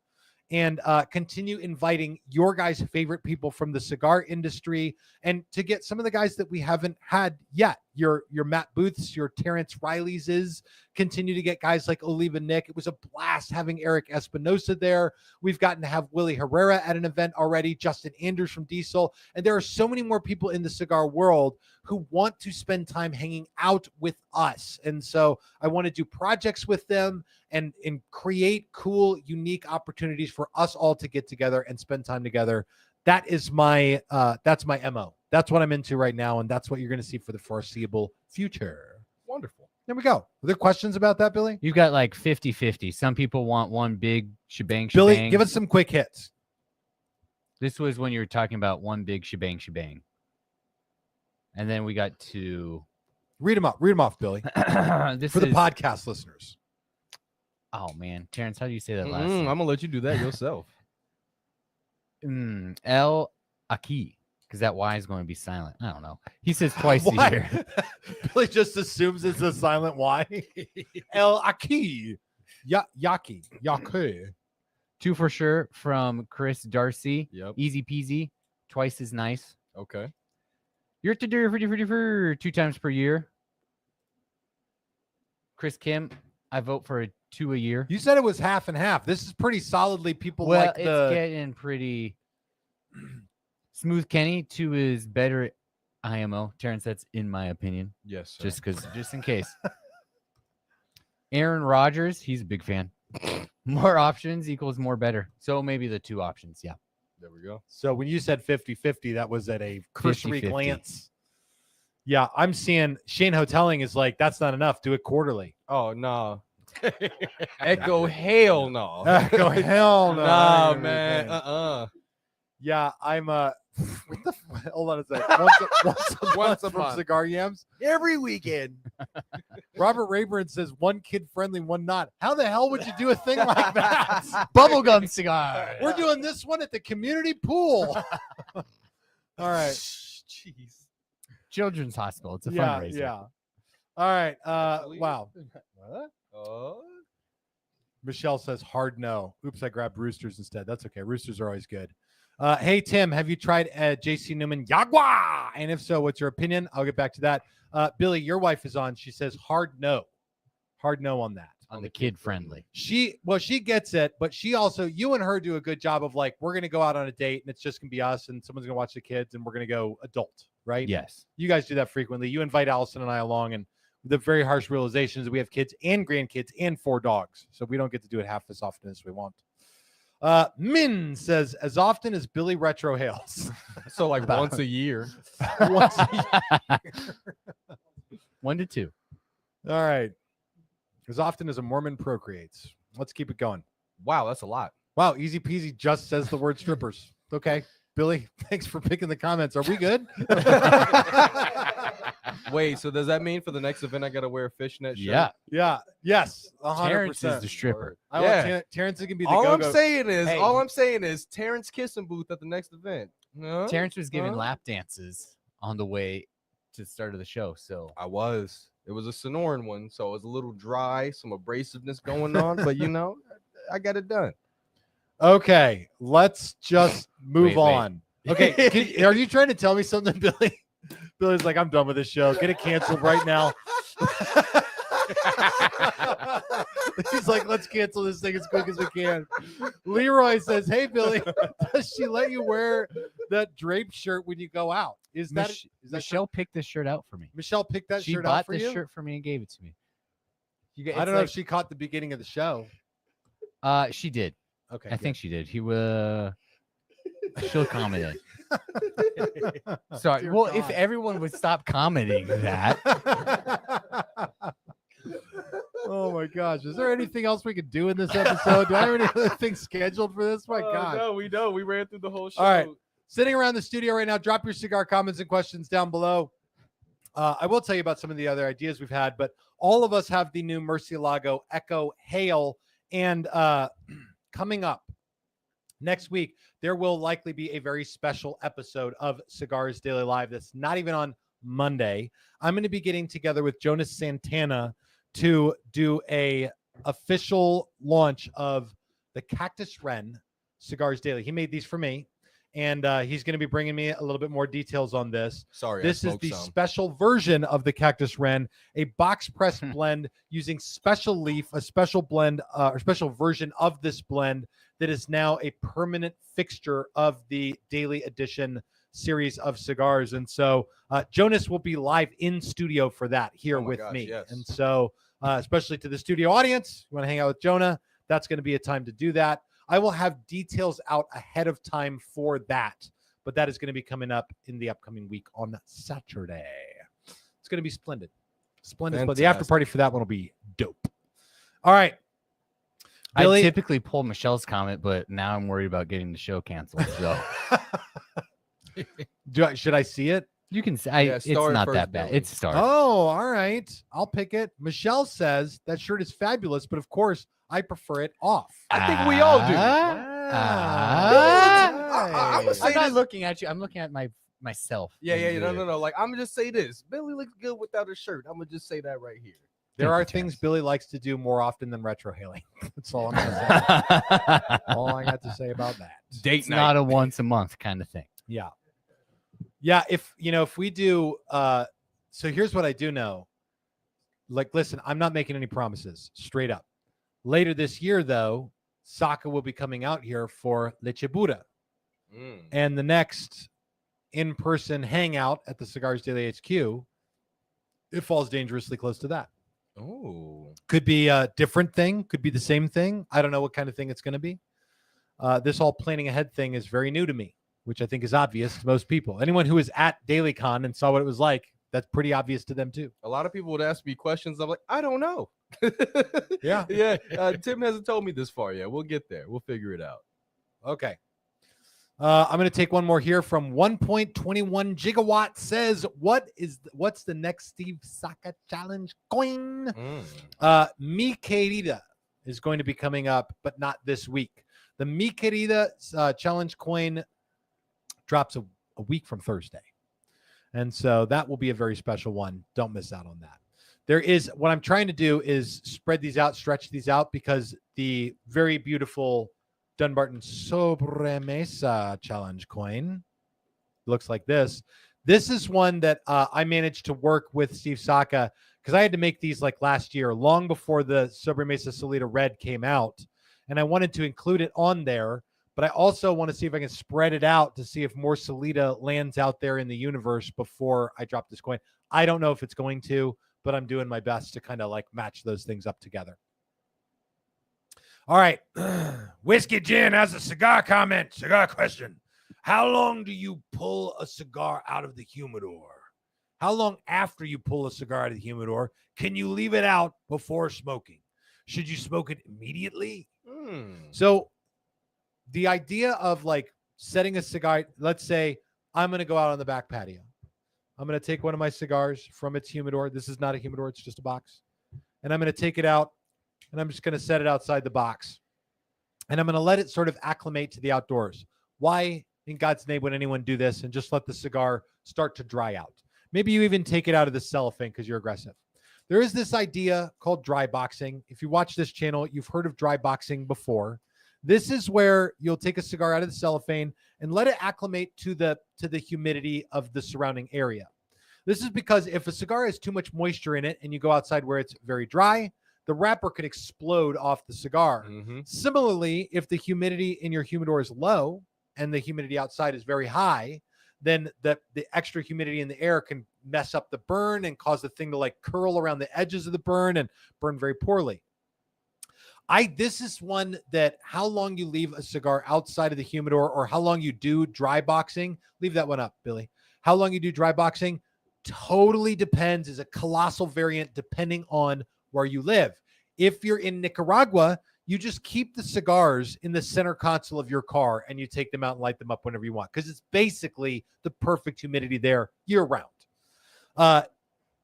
and continue inviting your guys' favorite people from the cigar industry, and to get some of the guys that we haven't had yet. Your Matt Booths, your Terrence Riley's, continue to get guys like Oliva Nick. It was a blast having Eric Espinosa there. We've gotten to have Willie Herrera at an event already, Justin Anders from Diesel, and there are so many more people in the cigar world who want to spend time hanging out with us. And so I want to do projects with them and create cool, unique opportunities for us all to get together and spend time together. That is that's my MO. That's what I'm into right now, and that's what you're going to see for the foreseeable future. Wonderful. There we go. Are there questions about that, Billy? You've got like 50-50. Some people want one big shebang. Billy, give us some quick hits. This was when you were talking about one big shebang. And then we got to Read them off, Billy, this for the is- podcast listeners. Oh man, Terrence, how do you say that last I'm name? gonna let you do that yourself. El Aki, because that Y is going to be silent. I don't know. He says twice a Why? year. Billy just assumes it's a silent Y. El Aki. Yaki. Yaki. 2 for sure from Chris Darcy. Yep. Easy peasy. Twice as nice. Okay. You're to do for 2 times per year. Chris Kim, I vote for a 2 a year. You said it was half and half. This is pretty solidly people Well, like it's the. getting pretty. Smooth Kenny, 2 is better IMO. Terrence, that's in my opinion. Yes. Sir. Just in case. Aaron Rodgers, he's a big fan. More options equals more better. So maybe the 2 options. Yeah. There we go. So when you said 50-50, that was at a cursory 50-50. glance. Yeah, I'm seeing Shane Hoteling is like, that's not enough. Do it quarterly. Oh no. Echo-Hale, no. Go hell no. Nah, man. Yeah, I'm what the hold on a second. Once a a from month. Cigar Yams. Every weekend. Robert Rayburn says one kid friendly, one not. How the hell would you do a thing like that? Bubblegum cigar. We're doing this one at the community pool. All right. Jeez. Children's Hospital. It's a Yeah, fundraiser. yeah. All right. Wow. Michelle says hard no. Oops, I grabbed roosters instead. That's okay. Roosters are always good. Hey, Tim, have you tried JC Newman Yagua? And if so, what's your opinion? I'll get back to that. Billy, your wife is on. She says hard no. Hard no on that. On the kid friendly. She gets it, but she also, you and her do a good job of like, we're going to go out on a date and it's just going to be us and someone's going to watch the kids and we're going to go adult, right? Yes. You guys do that frequently. You invite Allison and I along, and the very harsh realization is that we have kids and grandkids and 4 dogs. So we don't get to do it half as often as we want. Min says, as often as Billy retrohales. So like once a year. Once a year. 1 to 2. All right. As often as a Mormon procreates. Let's keep it going. Wow, that's a lot. Wow, easy peasy just says the word strippers. Okay. Billy, thanks for picking the comments. Are we good? Wait, so does that mean for the next event I gotta wear a fishnet shirt? Yeah. Yeah. Yes. 100%. Terrence is the stripper. I Yeah. want Terrence is gonna be the All go-go. I'm saying is, Hey. Terrence kissing booth at the next event. Huh? Terrence was giving Huh? lap dances on the way to the start of the show. So I was. It was a Sonoran one, so it was a little dry, some abrasiveness going on, but you know, I got it done. Okay, let's just move Wait, wait. on. Okay, are you trying to tell me something, Billy? Billy's like, I'm done with this show. Get it canceled right now. He's like, let's cancel this thing as quick as we can. Leroy says, hey, Billy, does she let you wear that draped shirt when you go out? Is that Michelle picked this shirt out for me. Michelle picked that She shirt out bought for this you? shirt for me and gave it to me. I don't know if she caught the beginning of the show. She did. Okay, I think she did. She'll comment it. Sorry. Dear Well, if God. everyone would stop commenting that. Oh my gosh. Is there anything else we could do in this episode? Do I have any other things scheduled for this? My God. No, we don't. We ran through the whole show. All right. Sitting around the studio right now, drop your cigar comments and questions down below. I will tell you about some of the other ideas we've had, but all of us have the new Mercilago Echo Hail. And coming up next week, there will likely be a very special episode of Cigars Daily Live that's not even on Monday. I'm going to be getting together with Jonas Santana to do a official launch of the Cactus Wren Cigars Daily. He made these for me, and he's going to be bringing me a little bit more details on this. Sorry, This is the special version of the Cactus Wren, a box press blend using special leaf, a special blend, or special version of this blend that is now a permanent fixture of the daily edition series of cigars. And so Jonas will be live in studio for that here with me. Yes. And so especially to the studio audience, you want to hang out with Jonah, that's going to be a time to do that. I will have details out ahead of time for that, but that is going to be coming up in the upcoming week on Saturday. It's going to be splendid. Splendid. But the after Fantastic. party for that one will be dope. All right. Billy? I typically pull Michelle's comment, but now I'm worried about getting the show canceled. So Should I see it? you can say it's start not first, that bad. Billy. It's a start. Oh, all right. I'll pick it. Michelle says that shirt is fabulous, but of course, I prefer it off. I think we all do. Ah. I'm not looking at you. I'm looking at myself. Yeah. No. Like, I'm gonna just say this. Billy looks good without a shirt. I'm gonna just say that right here. There Thank are you, things Terrence. Billy likes to do more often than retrohaling. That's all I'm going to say. All I got to say about that. Date It's not a once a month kind of thing. Yeah. Yeah. If we do, so here's what I do know. Like, listen, I'm not making any promises, straight up. Later this year, though, Saka will be coming out here for Leche Buddha. And the next in-person hangout at the Cigars Daily HQ, it falls dangerously close to that. Oh. Could be a different thing, could be the same thing. I don't know what kind of thing it's going to be. this whole planning ahead thing is very new to me, which I think is obvious to most people. Anyone who was at DailyCon and saw what it was like, that's pretty obvious to them too. A lot of people would ask me questions. I'm like, I don't know. Yeah. Yeah. Tim hasn't told me this far yet. We'll get there. We'll figure it out. Okay. I'm going to take one more here from 1.21 gigawatt says, what's the next Steve Saka challenge coin? Mi Querida is going to be coming up, but not this week. The Mi Querida challenge coin drops a week from Thursday. And so that will be a very special one. Don't miss out on that. What I'm trying to do is spread these out, stretch these out, because the very beautiful Dunbarton Sobremesa challenge coin looks like this. This is one that I managed to work with Steve Saka, because I had to make these like last year, long before the Sobremesa Solita Red came out. And I wanted to include it on there, but I also want to see if I can spread it out to see if more Solita lands out there in the universe before I drop this coin. I don't know if it's going to, but I'm doing my best to kind of like match those things up together. All right. Whiskey Gin has a cigar comment, cigar question. How long do you pull a cigar out of the humidor? How long after you pull a cigar out of the humidor can you leave it out before smoking? Should you smoke it immediately? So the idea of like setting a cigar, let's say I'm going to go out on the back patio. I'm going to take one of my cigars from its humidor. This is not a humidor. It's just a box. And I'm going to take it out and I'm just going to set it outside the box. And I'm going to let it sort of acclimate to the outdoors. Why in God's name would anyone do this and just let the cigar start to dry out? Maybe you even take it out of the cellophane because you're aggressive. There is this idea called dry boxing. If you watch this channel, you've heard of dry boxing before. This is where you'll take a cigar out of the cellophane and let it acclimate to the humidity of the surrounding area. This is because if a cigar has too much moisture in it and you go outside where it's very dry, the wrapper could explode off the cigar. Similarly, if the humidity in your humidor is low and the humidity outside is very high, then the extra humidity in the air can mess up the burn and cause the thing to like curl around the edges of the burn and burn very poorly. This is one that how long you leave a cigar outside of the humidor or how long you do dry boxing, leave that one up, Billy. How long you do dry boxing totally depends, is a colossal variant depending on where you live. If you're in Nicaragua, you just keep the cigars in the center console of your car and you take them out and light them up whenever you want, because it's basically the perfect humidity there year round.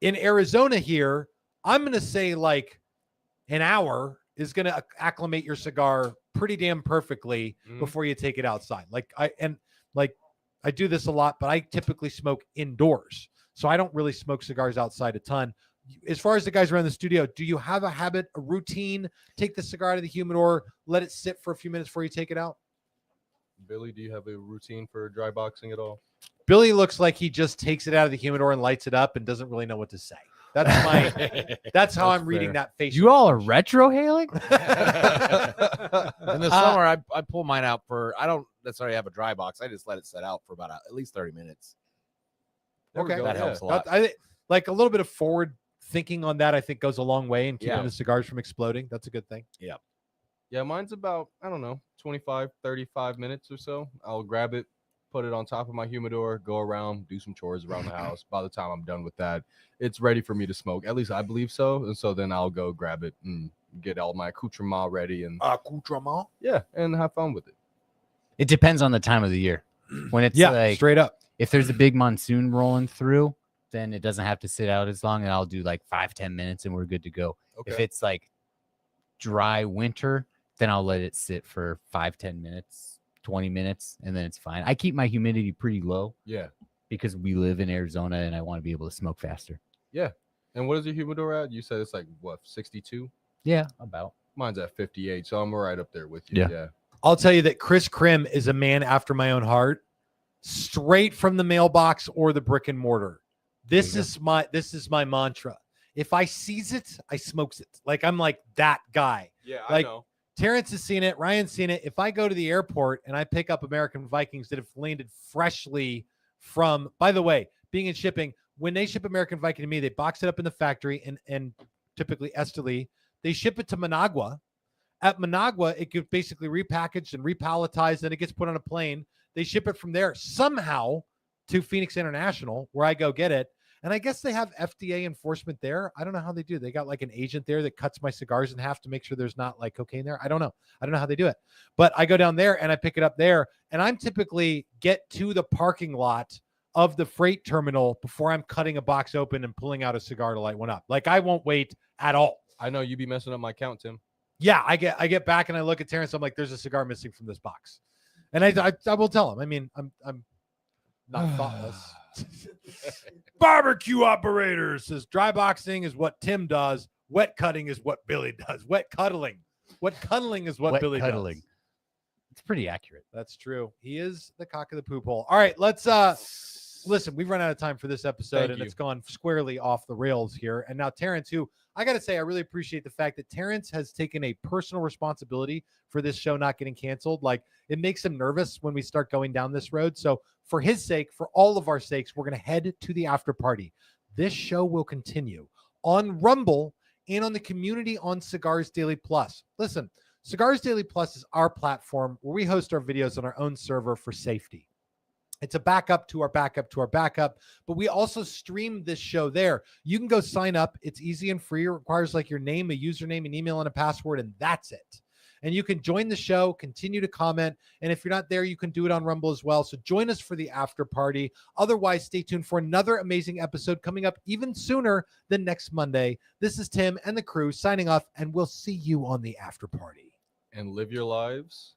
In Arizona here, I'm going to say like an hour is going to acclimate your cigar pretty damn perfectly before you take it outside. I do this a lot, but I typically smoke indoors. So I don't really smoke cigars outside a ton. As far as the guys around the studio, do you have a habit, a routine? Take the cigar out of the humidor, let it sit for a few minutes before you take it out? Billy, do you have a routine for dry boxing at all? Billy looks like he just takes it out of the humidor and lights it up and doesn't really know what to say. That's how I'm reading that face. You all are retrohaling? In the summer, I pull mine out I don't necessarily have a dry box. I just let it set out for about at least 30 minutes. Okay. That helps a lot. I like a little bit of forward thinking on that, I think goes a long way in keeping the cigars from exploding. That's a good thing. Yeah, mine's about, I don't know, 25, 35 minutes or so. I'll grab it, put it on top of my humidor, go around, do some chores around the house. By the time I'm done with that, it's ready for me to smoke. At least I believe so. And so then I'll go grab it and get all my accoutrement ready and and have fun with it. It depends on the time of the year. When it's like straight up. If there's a big monsoon rolling through, then it doesn't have to sit out as long, and I'll do like 5-10 minutes and we're good to go. Okay. If it's like dry winter, then I'll let it sit for 5-10 minutes, 20 minutes, and then it's fine. I keep my humidity pretty low. Yeah. Because we live in Arizona and I want to be able to smoke faster. Yeah. And what is your humidor at? You said it's like what, 62? Yeah, about. Mine's at 58, so I'm right up there with you. Yeah. I'll tell you that Chris Krim is a man after my own heart, straight from the mailbox or the brick and mortar. This is my mantra. If I seize it, I smokes it. Like I'm like that guy. Yeah, like, I know. Terrence has seen it. Ryan's seen it. If I go to the airport and I pick up American Vikings that have landed freshly from, by the way, being in shipping, when they ship American Viking to me, they box it up in the factory and typically Esteli. They ship it to Managua. At Managua, it gets basically repackaged and repalletized, and it gets put on a plane. They ship it from there somehow to Phoenix International, where I go get it. And I guess they have FDA enforcement there. I don't know how they do. They got like an agent there that cuts my cigars in half to make sure there's not like cocaine there. I don't know. I don't know how they do it. But I go down there and I pick it up there. And I'm typically get to the parking lot of the freight terminal before I'm cutting a box open and pulling out a cigar to light one up. Like I won't wait at all. I know you be messing up my count, Tim. Yeah, I get back and I look at Terrence. I'm like, there's a cigar missing from this box. And I will tell him. I mean, I'm not thoughtless. Barbecue operator says dry boxing is what Tim does. Wet cutting is what Billy does. Wet cuddling. Wet cuddling is what Wet Billy cuddling. does. It's pretty accurate. That's true. He is the cock of the poop hole. All right, let's listen. We've run out of time for this episode, Thank and you. it's gone squarely off the rails here. And now Terrence, who I got to say, I really appreciate the fact that Terrence has taken a personal responsibility for this show not getting canceled. Like it makes him nervous when we start going down this road. So for his sake, for all of our sakes, we're going to head to the after party. This show will continue on Rumble and on the community on Cigars Daily Plus. Listen, Cigars Daily Plus is our platform where we host our videos on our own server for safety. It's a backup to our backup to our backup, but we also stream this show there. You can go sign up. It's easy and free. It requires like your name, a username, an email, and a password, and that's it. And you can join the show, continue to comment. And if you're not there, you can do it on Rumble as well. So join us for the after party. Otherwise, stay tuned for another amazing episode coming up even sooner than next Monday. This is Tim and the crew signing off, and we'll see you on the after party. And live your lives